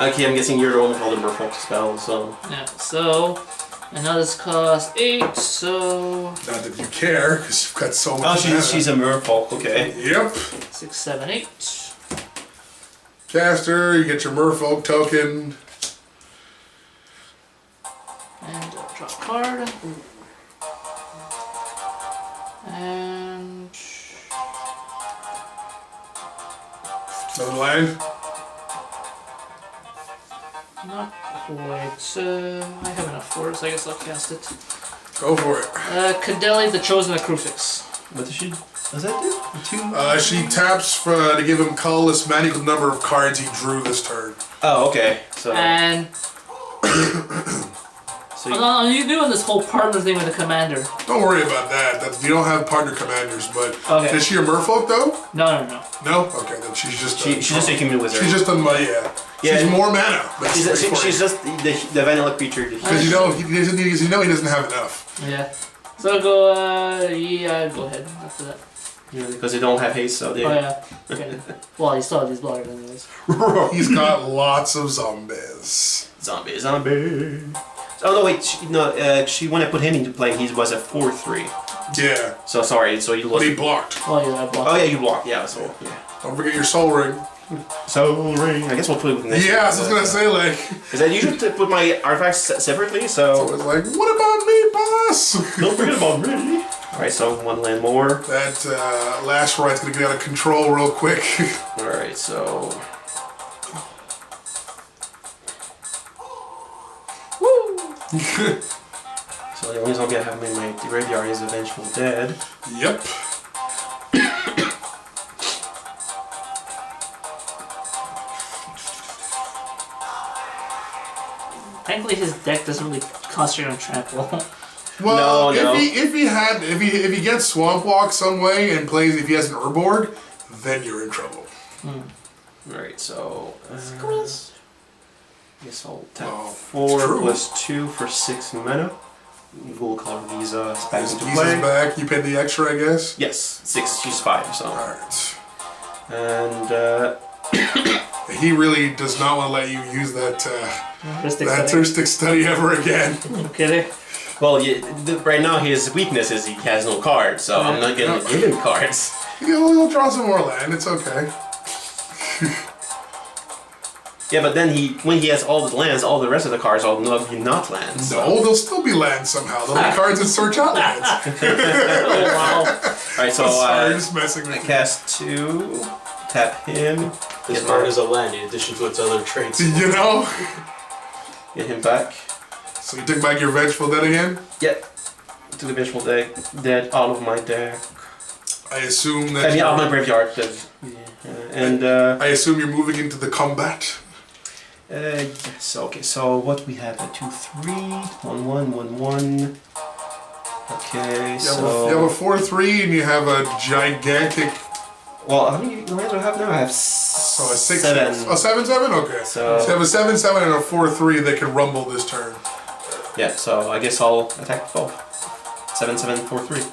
Okay, I'm guessing you're the one with all the Merfolk spells, so... Yeah, so. And now this costs 8, so. Not that you care, because you've got so much Oh, mana. she's a Merfolk, okay. Yep. 6, 7, 8. Caster, you get your Merfolk token. And draw a card. And. Another land. Not quite. I have enough for it, so I guess I'll cast it. Go for it. Cadeli, the Chosen of Crucifix. What does she... Does that do? 2? She taps to give him colorless man equal number of cards he drew this turn. Oh, okay. So... And. so You're doing this whole partner thing with the commander. Don't worry about that. You don't have partner commanders, but Okay. is she a Merfolk though? No. No. Okay, then she's just. she's just a human wizard. She's just a yeah. Yeah. She's more mana. But She's just the vanilla creature. because he doesn't have enough. Yeah. So I'll go, yeah, I'll go ahead after that. Yeah, because they don't have haste, so they. Oh yeah. Okay. Well, you still have these blockers anyways. He's got lots of zombies. Zombie. Oh no, wait. When I put him into play, he was a 4/3. Yeah. So sorry. So you But lost. he blocked. Well, yeah, I blocked. Oh yeah, you blocked. Yeah. So yeah. Don't forget your soul ring. So ring. I guess we'll put it with the next. Yeah, I was gonna say, like, Because I usually put my artifacts separately, so so it's like, what about me, boss? don't forget about me. Alright, so one land more. That Lash Ride's gonna get out of control real quick. Alright, so. So the only zombie I have in my graveyard is a Vengeful Dead. Yep. Thankfully, his deck doesn't really concentrate on trample. Well, No. if he gets Swamp Walk some way and plays, if he has an Urborg, then you're in trouble. Alright, so. Guess I'll tap Oh, 4 true. plus 2 for 6 mana. Gold color Visa is back into He's play. back. You paid the extra, I guess. Yes, 6, she's 5, so. Alright. And He really does not want to let you use that Heuristic setting. heuristic study ever again. You kidding? well, right now his weakness is he has no cards, so I'm not gonna give him cards. He'll draw some more land. It's okay. Yeah, but then when he has all the lands, all the rest of the cards will not be not lands. No, they'll still be lands somehow. There'll be cards that search out lands. Oh wow. Alright, so Sorry, just messing I with you. cast 2, tap him, This card is a land in addition to its other traits. You know? get him back. So you took back your Vengeful Dead again? Yep. To the Vengeful Dead out of my deck. I assume that I mean, out of my you're, graveyard. And I assume you're moving into the combat. yes, okay, so what we have, a 2/3, 1/1, 1/1. Okay, so. You have a 4/3 and you have a gigantic. Well, how many lands do I have now? I have So a 6 7. 6. Oh, 7/7? Okay. So- you have a 7/7 and a 4/3 that can rumble this turn. Yeah, so I guess I'll attack both. 7/7, 4/3.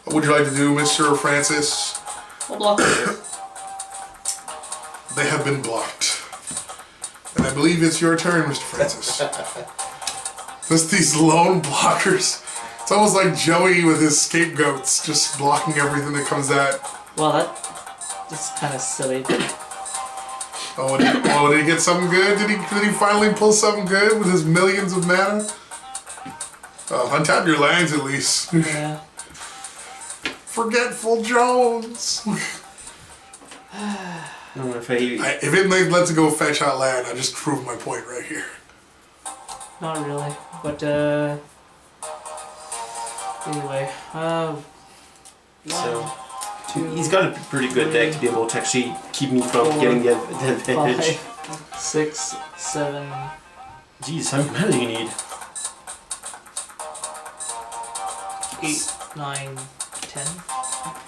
What would you like to do, Mr. Francis? We'll block it. They have been blocked. And I believe it's your turn, Mr. Francis. Just these lone blockers. It's almost like Joey with his scapegoats, just blocking everything that comes at. Well, that's kind of silly. Oh, did he get something good? Did he finally pull something good with his millions of mana? Oh, untap your lands at least. Yeah. Forgetful Jones. If I, If it lets it go fetch out land, I just proved my point right here. Not really, but anyway, so, two, he's got a pretty good deck to be able to actually keep me from 4, getting the advantage. 5, 6, 7, Jeez, how many mana do you need? 8, 9, 10.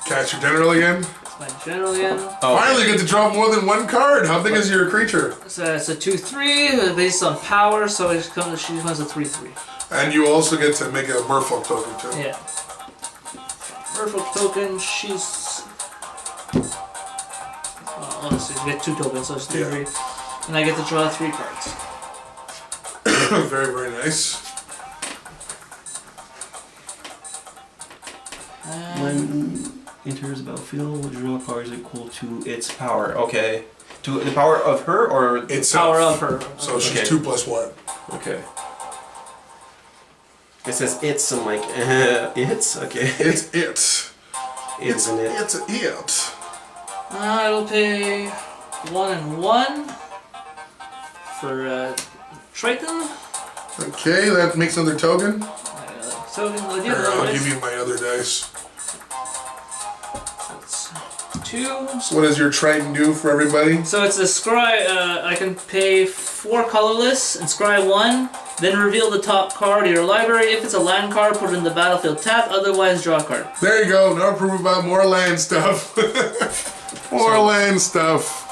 Catch your general again. It's my general again. Oh, Finally, you get to draw more than one card. How big is your creature? So it's a 2/3 based on power, so she becomes a 3/3. And you also get to make a Merfolk token too. Yeah. Merfolk token, she's. Well, honestly, you get 2 tokens, so it's 3/3. And I get to draw 3 cards. Very, very nice. When enters the battlefield, draw a card is equal to its power. Okay. To the power of her or It's Power of her. So she's Okay. 2 + 1. Okay. It says it's, I'm like, it's? Okay. It's it. Isn't it? It's it. It'll pay 1 and 1 for Triton. Okay, that makes another token. Token, Here, I'll give you my other dice. That's 2. So what does your Triton do for everybody? So it's a scry. I can pay 4 colorless and scry 1. Then reveal the top card of your library. If it's a land card, put it in the battlefield tap. Otherwise, draw a card. There you go. Now prove about more land stuff. More land stuff.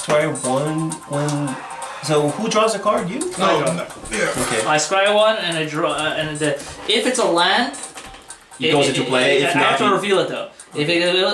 Try 1 when. So who draws a card? You? I draw. Yeah. Okay. I scry 1 and I draw. If it's a land, It goes into play. If I not, have to you- reveal it though. If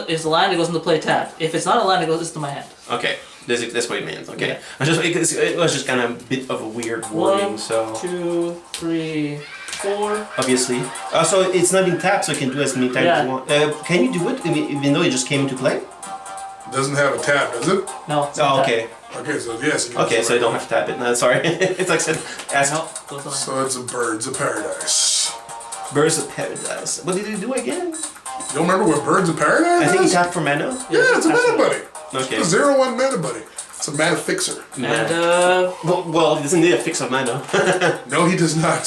it's a land, it goes into play tapped. If it's not a land, it goes into my hand. Okay, that's what it means. Okay, Yeah. it was just kind of a bit of a weird wording. 1, So 2, 3, 4. obviously, so it's not being tapped, so you can do as many times as you want. Can you do it even though it just came into play? It doesn't have a tap, does it? No. It's not Oh, tapped. okay. Okay, so yes. You can Okay, just so you don't have to tap it. No, sorry. It's like I said, ask No, goes to my hand. So it's a Birds of Paradise. Birds of Paradise. What did it do again? You don't remember what Birds of Paradise I think is? you tap for mana. Yeah, it's a mana buddy. Okay. It's a 0/1 mana buddy. It's a mana fixer. And Well, he doesn't need a fix of mana. No, he does not.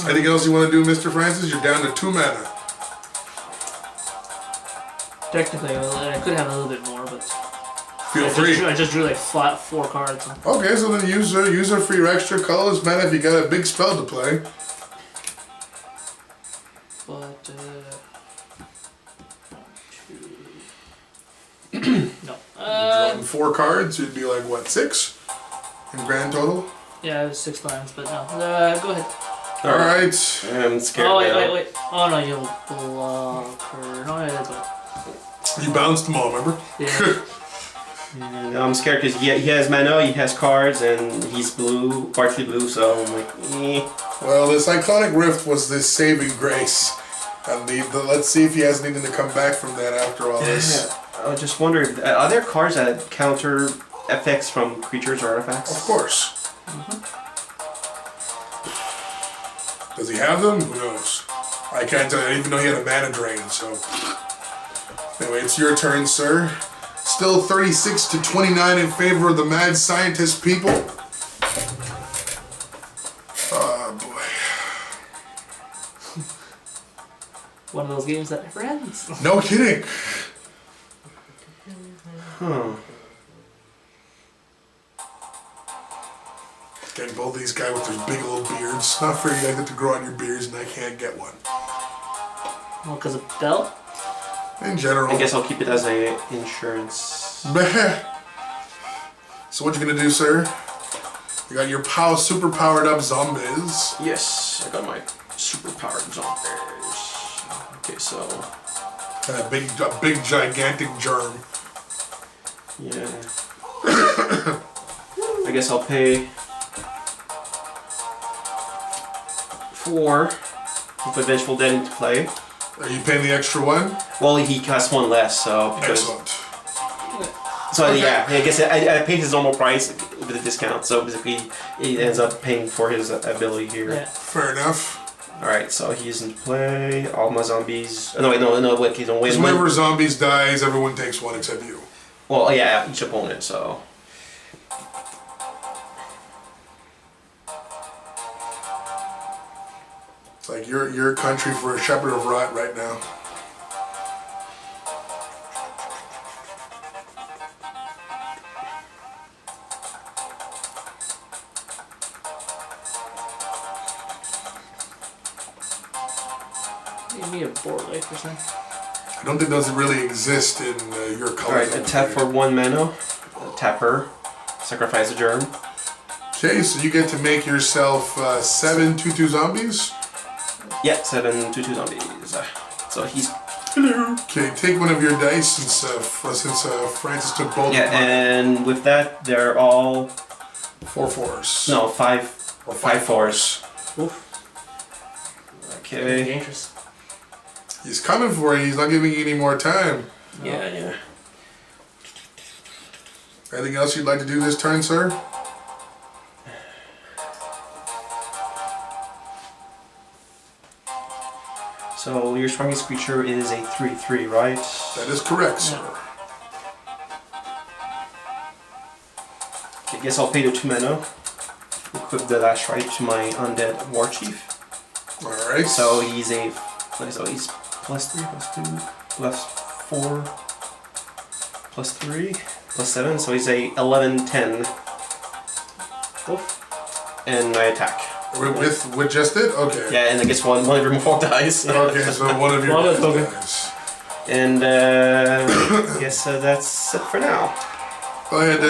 Anything else you want to do, Mr. Francis? You're down to 2 mana. technically, I could have a little bit more, but Feel free. I just drew like 4 cards. Okay, so then use her for your extra colorless mana if you got a big spell to play. But no. Drawing 4 cards, you'd be like what, 6 in grand total? Yeah, it was 6 lands, but no. Go ahead. All right. I'm scared. Oh now. wait. Oh no, you blocker. No, yeah, that's right. You bounced them all, remember? Yeah. And I'm scared because he has mana, he has cards, and he's blue, partially blue, so I'm like, eh. Well, the Cyclonic Rift was this saving grace. And let's see if he has anything to come back from that after all this. I just wonder, are there cards that counter effects from creatures or artifacts? Of course. Does he have them? Who knows? I can't tell you. I didn't even know he had a mana drain, so. Anyway, it's your turn, sir. Still 36 to 29 in favor of the mad scientist people. Oh boy. One of those games that never ends. No kidding. Getting both these guys with their big old beards. Not fair you guys get to grow on your beards and I can't get one. Well, because of Bell? In general. I guess I'll keep it as a insurance. So what you gonna do, sir? You got your super powered up zombies. Yes, I got my super powered zombies. Okay, so And a big gigantic germ. yeah. I guess I'll pay 4. Put Vengeful Dead into play. Are you paying the extra one? Well, he costs 1 less, so because Excellent. so Okay. yeah, I guess I paid his normal price with a discount. So basically, he ends up paying for his ability here. Yeah. Fair enough. All right, so he's in play. All my zombies. Oh, no, wait, no, wait, he's on Because win. whenever zombies dies, everyone takes one except you. Well, yeah, each opponent. So It's like your country for a shepherd of rot right now. Give me a board like or something. I don't think those really exist in your all colors. right, a tap for 1 mana. Tap her. Sacrifice a germ. Okay, so you get to make yourself 7 2/2 zombies. Yeah, 7 2/2 zombies. So he's Okay, take one of your dice since Francis took both. yeah, of mine. and with that they're all 4 4s. no 5 Or 5 4s. Oof. Okay. Dangerous. He's coming for you. He's not giving you any more time. Yeah. Anything else you'd like to do this turn, sir? So your strongest creature is a 3/3, right? That is correct, sir. I guess I'll pay the 2 mana. Equip the last right to my Undead War Chief. All right. So he's a he's +3, +2, +4, +3, +7. So he's a 11/10, Oof. and I attack. with just it? Okay. Yeah, and I guess one of your more dies. Okay, so one of your Well, that's okay. guys. And I guess that's it for now. Go ahead,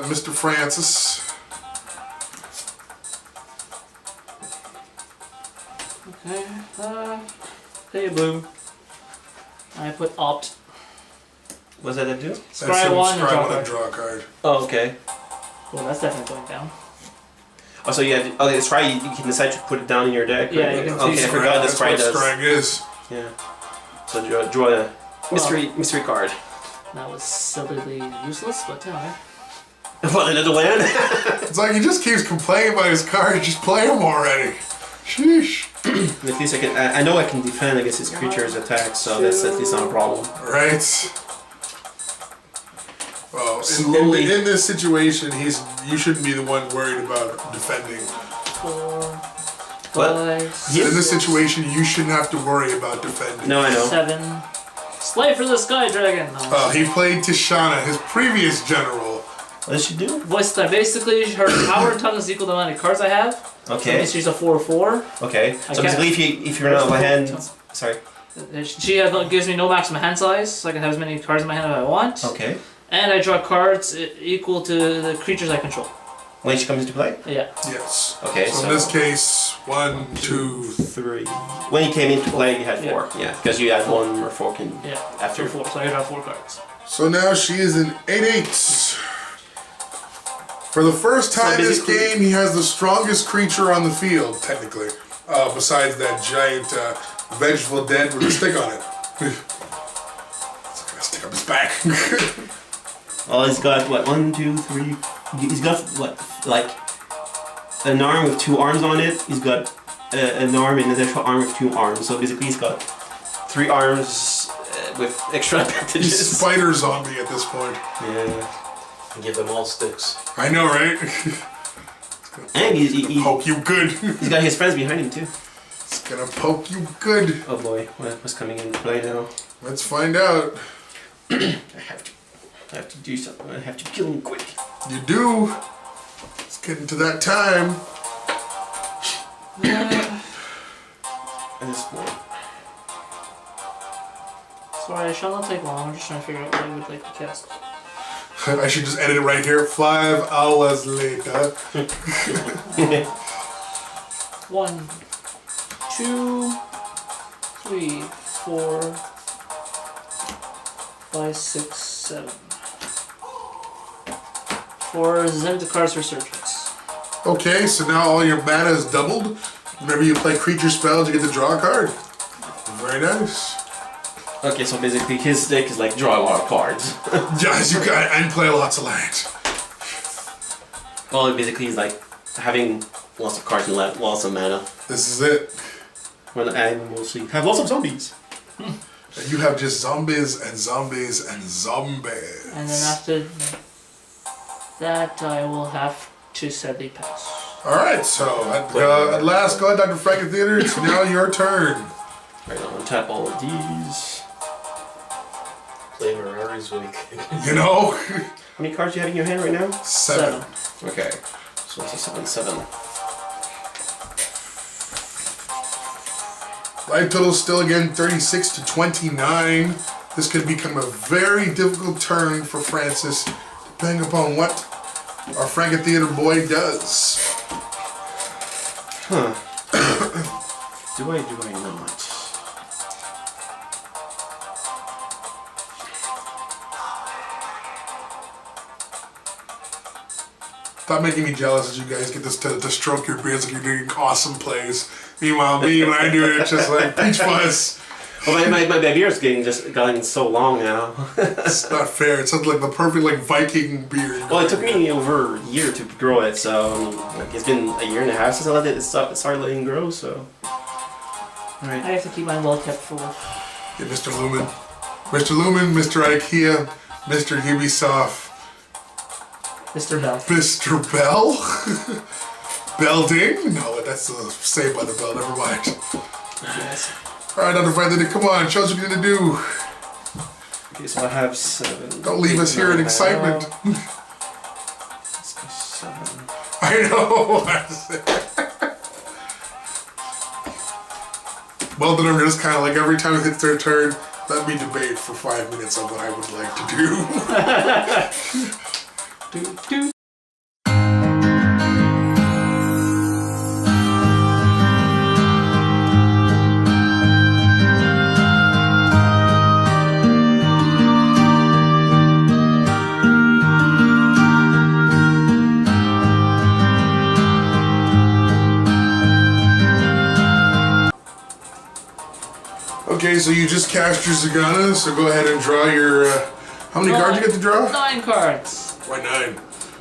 Mr. Francis. Okay. Hey, Blue. I put opt. What's that do? Scry 1 and draw a card. Draw a card. Oh, okay. Well, that's definitely going down. Oh, so yeah. Oh, that's right. You can decide to put it down in your deck. Yeah, right? you can Okay, I choose forgot That's that what Scry does. scrying is. Yeah. So draw a mystery card. That was sillily useless, but anyway. What, another land? It's like he just keeps complaining about his cards. Just play them already. Sheesh. At least I know I can defend against his creature's attack, so that's at least not a problem. Right. Well, in this situation, you shouldn't be the one worried about defending. 4, What? 5, In this situation, you shouldn't have to worry about defending. No, I know. 7. Slay for the Sky Dragon! No. He played Tishana, his previous general. What does she do? Voice time. Basically, her power ton is equal to the amount of cards I have. Okay. So she's a 4/4. Okay. So basically, if you're not on my hand, sorry. She gives me no maximum hand size, so I can have as many cards in my hand as I want. Okay. And I draw cards equal to the creatures I control. When she comes into play. Yeah. Yes. Okay. So in this case, 1, 2, 3. When he came into play, you had 4. Yeah. Because you had 1 or 4 can. Yeah. After 4. So I draw 4 cards. So now she is an 8/8. For the first time in this game, he has the strongest creature on the field, technically. Besides that giant vengeful dead with a stick on it. It's gonna stick up his back. Well, he's got what? 1, 2, 3. He's got what? Like an arm with 2 arms on it. He's got an arm and an extra arm with 2 arms. So basically, he's got 3 arms with extra advantages. He's spider zombie at this point. Yeah. Give them all sticks. I know, right? And he Poke you good. he's got his friends behind him too. It's gonna poke you good. Oh boy, what's coming into play now? Let's find out. I have to do something. I have to kill him quick. You do. It's getting to that time. And this one. Sorry, I shall not take long. I'm just trying to figure out what I would like to cast. I should just edit it right here. 5 hours later. 1, 2, 3, 4, 5, 6, 7. 4 Zend Cards Resurgence. Okay, so now all your mana is doubled. Whenever you play creature spells, you get to draw a card. Very nice. Okay, so basically his deck is like draw a lot of cards. Yes, you got and play lots of land. Well, basically he's like having lots of cards and lots of mana. This is it. And mostly have lots of zombies. You have just zombies and zombies and zombies. And then after that, I will have to sadly pass. Alright, so at last, go ahead, Dr. Francotheater. It's now your turn. Right, I'll untap all of these. Play Mirari's week. You know? How many cards do you have in your hand right now? 7. Okay. So it's a 7/7. Life total still again 36 to 29. This could become a very difficult turn for Francis, depending upon what our Francotheater boy does. Huh. Do I not? Stop making me jealous as you guys get this to stroke your beards like you're doing awesome plays. Meanwhile, me, when I do it, it's just like peach fuzz. Well, my beard's gotten so long now. It's not fair. It sounds like the perfect like Viking beard. Well, it took me over a year to grow it, so like, it's been a year and a half since I let it start letting grow. So, all right. I have to keep mine well kept full. Yeah, Mr. Lumen, Mr. IKEA, Mr. Ubisoft, Mr. Bell. Mr. Bell, Belding. No, that's Saved by the Bell. Never mind. Yes. All right, Dr. Francotheater, come on, show us what you're gonna do. Okay, so I have 7. Don't leave us here in excitement. Let's go 7. I know. Well, then I'm just kind of like every time it hits their turn, let me debate for 5 minutes on what I would like to do. Do. Okay, so you just cast your Zegana, so go ahead and draw your... how many cards you get to draw? 9 cards. Why 9?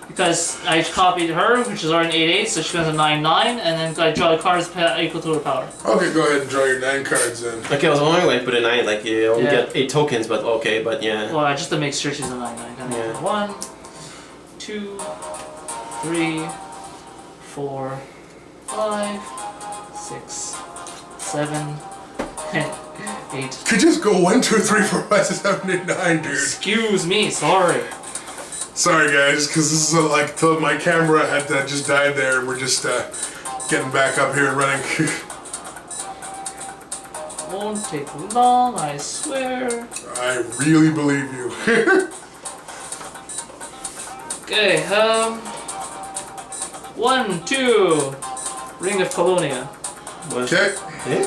Because I copied her, which is already an 8/8, so she goes a 9/9, and then I draw the cards equal to her power. Okay, go ahead and draw your 9 cards then. Okay, I was wondering why you put a 9, like you only Yeah. get 8 tokens, but okay, but yeah. Well, just to make sure she's a 9/9. Yeah. 1, 2, 3, 4, 5, 6, 7, 8. Could just go 1, 2, 3, 4, 5, 6, 7, 8, 9, dude. Excuse me, sorry. Sorry guys, because this is like till my camera had just died there, and we're just getting back up here and running. Won't take long, I swear. I really believe you. Okay, 1, 2, Ring of Colonia. Okay. Yeah?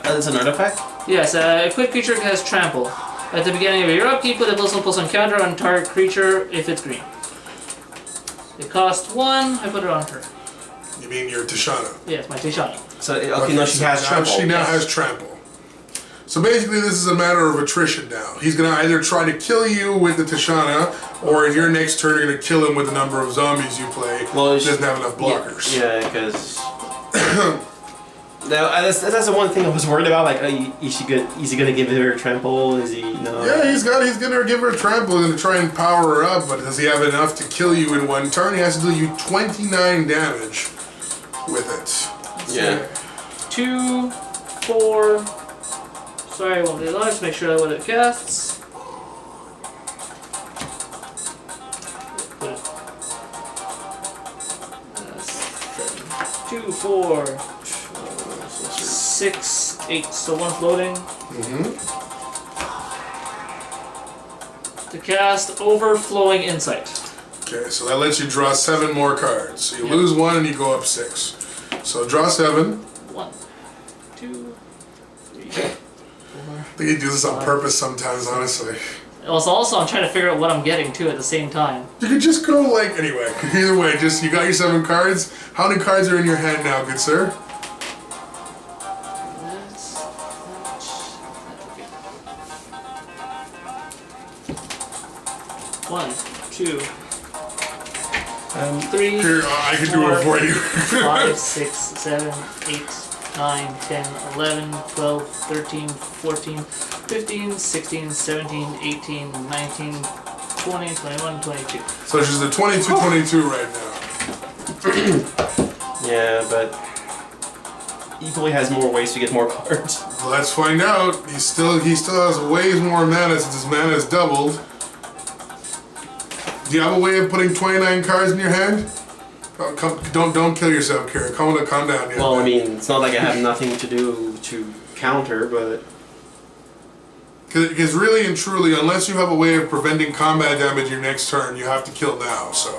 That's an artifact? Yes, a quick creature has trample. At the beginning of your upkeep, put a +1/+1 counter on target creature if it's green. It costs 1, I put it on her. You mean your Tishana? Yes, my Tishana. So, okay, now she so has now trample. She now has trample. So basically this is a matter of attrition now. He's going to either try to kill you with the Tishana, or in your next turn you're going to kill him with the number of zombies you play. Well, he doesn't have enough blockers. Yeah, because... that's the one thing I was worried about. Like, is he gonna give her a trample? Is he no? Yeah, he's gonna give her a trample. He's gonna try and power her up, but does he have enough to kill you in one turn? He has to do you 29 damage with it. Yeah. 2, 4. Sorry, I won't be large. Make sure I what it casts. Put it. 2, 4. 6, 8, so 1 floating. To cast Overflowing Insight. Okay, so that lets you draw 7 more cards. So you lose 1 and you go up 6. So draw 7. 1, 2, 3, 4. I think you do this on purpose sometimes, honestly. Also, I'm trying to figure out what I'm getting too at the same time. You could just go like, anyway, either way, just you got your 7 cards. How many cards are in your hand now, good sir? One, 2, 3, Here, I can do it for you. 5, 6, 7, 8, 9, 10, 11, 12, 13, 14, 15, 16, 17, 18, 19, 20, 21, 22. So she's a 22-22 right now. Yeah, but he probably has more ways to get more cards. Let's find out. He still has ways more mana since his mana is doubled. Do you have a way of putting 29 cards in your hand? Oh, don't kill yourself, Kara. Calm down. Yeah, Well, I mean, it's not like I have nothing to do to counter, but... Because really and truly, unless you have a way of preventing combat damage your next turn, you have to kill now. So,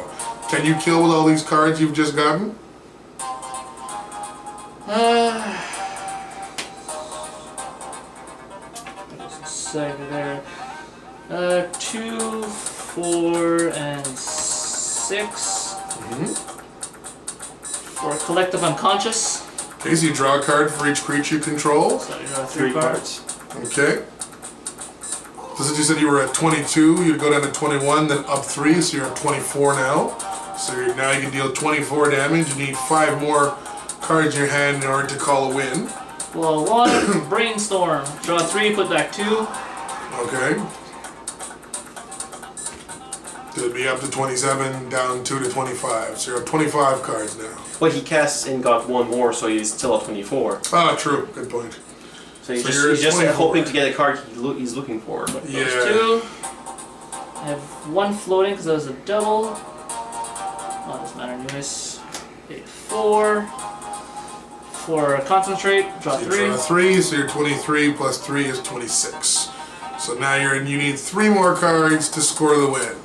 can you kill with all these cards you've just gotten? Second there. 2, 4, and 6. For a collective unconscious. Okay, so you draw a card for each creature you control. So you draw 3 cards. Okay. So since you said you were at 22, you'd go down to 21, then up 3, so you're at 24 now. So now you can deal 24 damage. You need 5 more cards in your hand in order to call a win. Well, 1, Brainstorm. Draw 3, put back 2. Okay. It'd be up to 27, down 2 to 25. So you're at 25 cards now. But he casts and got 1 more, so he's still at 24. Ah, true. Good point. So he's So just, you're he's just 24. hoping to get a card he's looking for. Yeah. Those 2. I have 1 floating because that was a double. Oh, doesn't matter anyways. 4. For a concentrate, draw You 3. draw 3, so you're 23 plus 3 is 26. So now you need 3 more cards to score the win.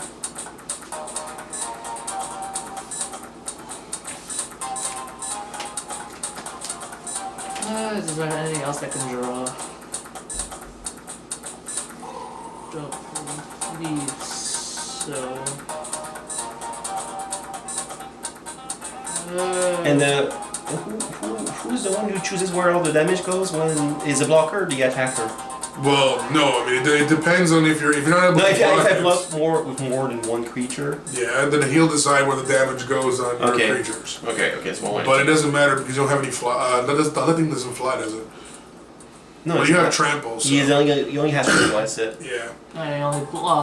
Is there anything else I can draw? Don't believe so. And who's the one who chooses where all the damage goes? When is a blocker or the attacker? Well, no. I mean, it depends on if you're not able No, to if I block block more with more than one creature. yeah, then he'll decide where the damage goes on your Okay. creatures. Okay, it's one. But it doesn't matter because you don't have any fly. The other thing doesn't fly, does it? No, Well, it's you have not. trample. So. He only has to that's it. Yeah.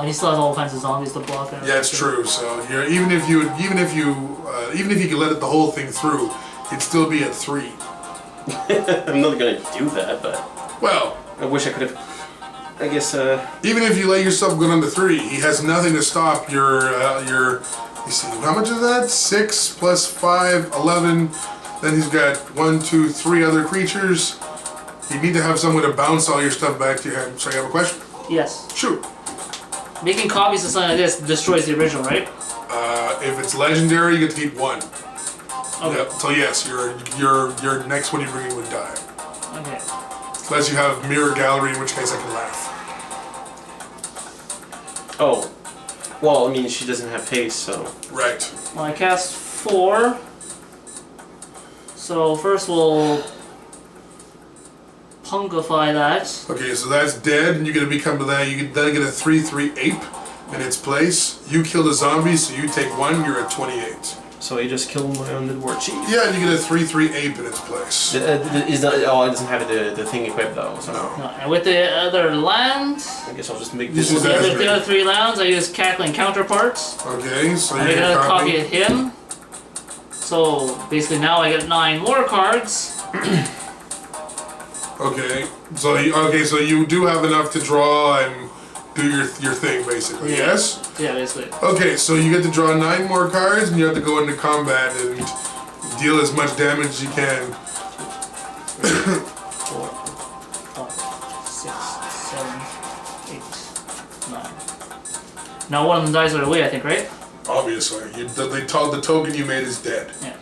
He still has all kinds of zombies to block. Yeah, it's true. So even if you could let it the whole thing through, it'd still be at 3. I'm not gonna do that, but Well, I wish I could have. I guess. even if you let yourself go down to 3, he has nothing to stop your. You see, how much is that? 6 plus 5, 11. Then he's got 1, 2, 3 other creatures. You need to have someone to bounce all your stuff back to him. So I have a question. Yes. Shoot. Making copies of something like this destroys the original, right? If it's legendary, you get to keep 1. Okay. Yep. So yes, your next one you bring in would die. Okay. Unless you have Mirror Gallery, in which case I can laugh. Oh. Well, I mean, she doesn't have haste, so. Right. Well, I cast 4. So first we'll punkify that. Okay, so that's dead, and you're gonna become that. You can then get a 3/3 ape in its place. You killed a zombie, so you take 1. You're at 28. So he just killed my Undead War Chief. Yeah, and you get a 3/3 ape in its place. Is that, oh, it doesn't have the thing equipped though. So No. No, and with the other land, I guess I'll just make This this. is the That's other 3 lands, I use Cackling Counterparts. Okay, so I you make get another a copy copy. of him. So basically now I get 9 more cards. Okay, so you do have enough to draw and do your thing basically. Yeah. Yes. Yeah, basically. Okay, so you get to draw 9 more cards, and you have to go into combat and deal as much damage as you can. 4, 5, 6, 7, 8, 9. Now one of them dies right away, I think, right? Obviously, the token you made is dead. Yeah.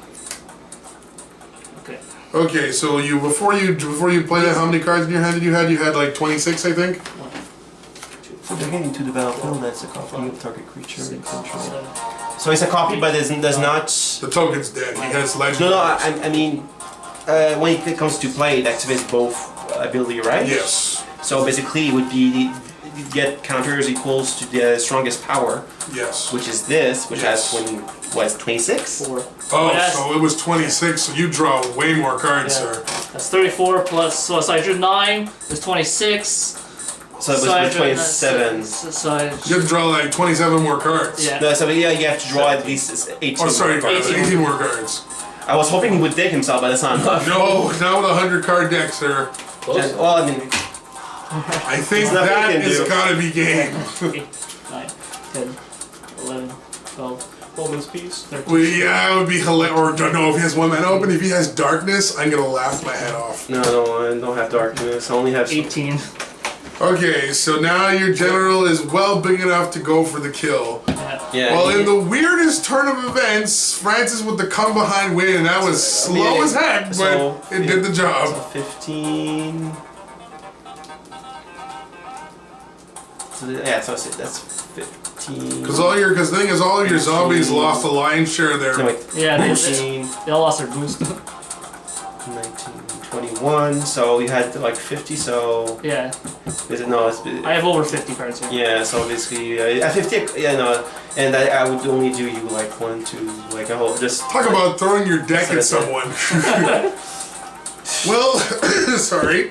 Okay. Okay, so before you play that, how many cards in your hand did you had? You had like 26, I think. 1, 2, Beginning to the battlefield, that's a copy of target creature. 6, 7, So it's a copy, but it does not. The token's dead. He has legend. No, I mean, when it comes to play, it activates both ability, right? Yes. So basically, it would be get counters equals to the strongest power, Yes. which is this, which Yes. has 26. 4. Oh, Yes. so it was 26. So you draw way more cards, Yeah. sir. That's 34 plus. So I drew 9. There's 26. So it was I with drew 27. So I. You have to draw like 27 more cards. Yeah. No, so yeah, you have to draw at least 18. Oh, sorry, cards. 18 more cards. I was hoping he would take himself, but that's not enough. No, not with a 100-card deck, sir. And, well, I mean, I think nothing that you can is do. gotta be game. 8, 9, 10, 11, 12, Woman's piece. 13. Well, yeah, it would be hilarious. Or don't know if he has one man open. If he has darkness, I'm gonna laugh my head off. No, I don't have darkness. I only have 18. Okay, so now your general is well big enough to go for the kill. Yeah. Yeah. Well, in the weirdest turn of events, Francis with the come behind win, and that was slow as heck, but so, it did the So job. 15. So yeah, so that's 15. Because the thing is, all of your zombies lost a lion's share of their. No, wait. Yeah, they 19, all lost their boost. 19, 21. So you had like 50. So Yeah. is it no? It's, I have over 50 cards here. yeah. So basically, at 50. Yeah, no. And I would only do you like 1, 2, like a whole just. Talk about throwing your deck at Sorry. someone. Well, sorry.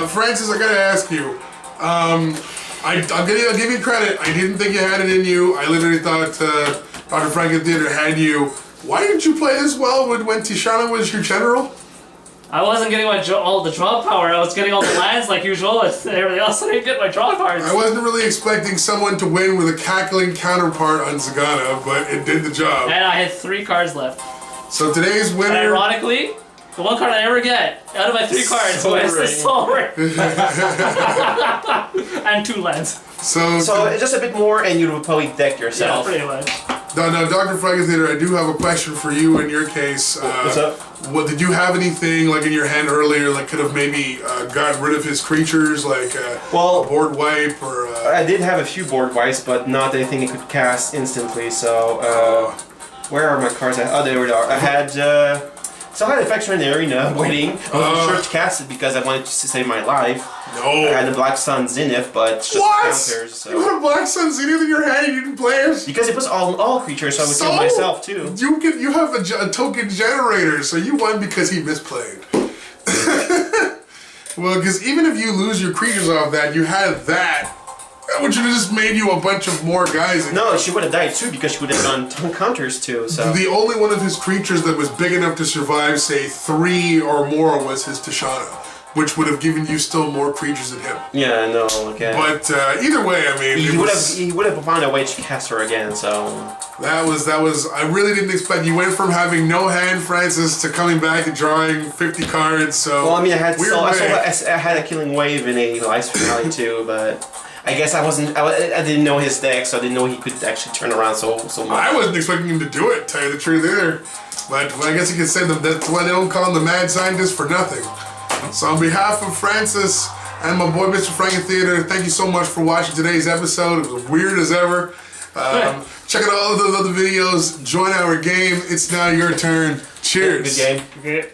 Francis, I gotta ask you. I'll give you credit. I didn't think you had it in you. I literally thought Dr. Francotheater had you. Why didn't you play this well when Tishana was your general? I wasn't getting all the draw power. I was getting all the lands like usual, and everything else. I didn't get my draw cards. I wasn't really expecting someone to win with a cackling counterpart on Zegana, but it did the job. And I had 3 cards left. So today's And winner. ironically, the one card I never get out of my 3 cards Soul was the Ring. Soul Ring. And 2 lands. So just a bit more, and you would probably deck Yeah, yourself. pretty much. no, Dr. Francotheater, I do have a question for you in your case. What's up? What did you have anything like in your hand earlier, like could have maybe got rid of his creatures, like Well, a board wipe or? I did have a few board wipes, but not anything it could cast instantly. So, where are my cards? Oh, there we are. I had So I had effects in the arena waiting. I wasn't sure to cast it because I wanted to save my life. No. I had the Black Sun Zenith, but it's just counters. So. You had a Black Sun Zenith in your hand and you didn't play it? Because it was all creatures, so I would kill myself too. You have a token generator, so you won because he misplayed. Well, because even if you lose your creatures off that, you had that. Which would have just made you a bunch of more guys. No, she would have died too because she would have done counters too. So the only one of his creatures that was big enough to survive, say 3 or more, was his Tishana, which would have given you still more creatures than him. Yeah, no, okay. But either way, I mean, he would have found a way to cast her again. So that was. I really didn't expect. You went from having no hand, Francis, to coming back and drawing 50 cards. So well, I mean, I had weird I had a killing wave in a ice finale too, but. I guess I didn't know his deck, so I didn't know he could actually turn around so much. I wasn't expecting him to do it, tell you the truth either. But I guess you could say that's why they don't call him the mad scientist for nothing. So on behalf of Francis and my boy Mr. Francotheater, thank you so much for watching today's episode. It was weird as ever. Check out all of those other videos. Join our game. It's now your turn. Cheers. Good game. Okay.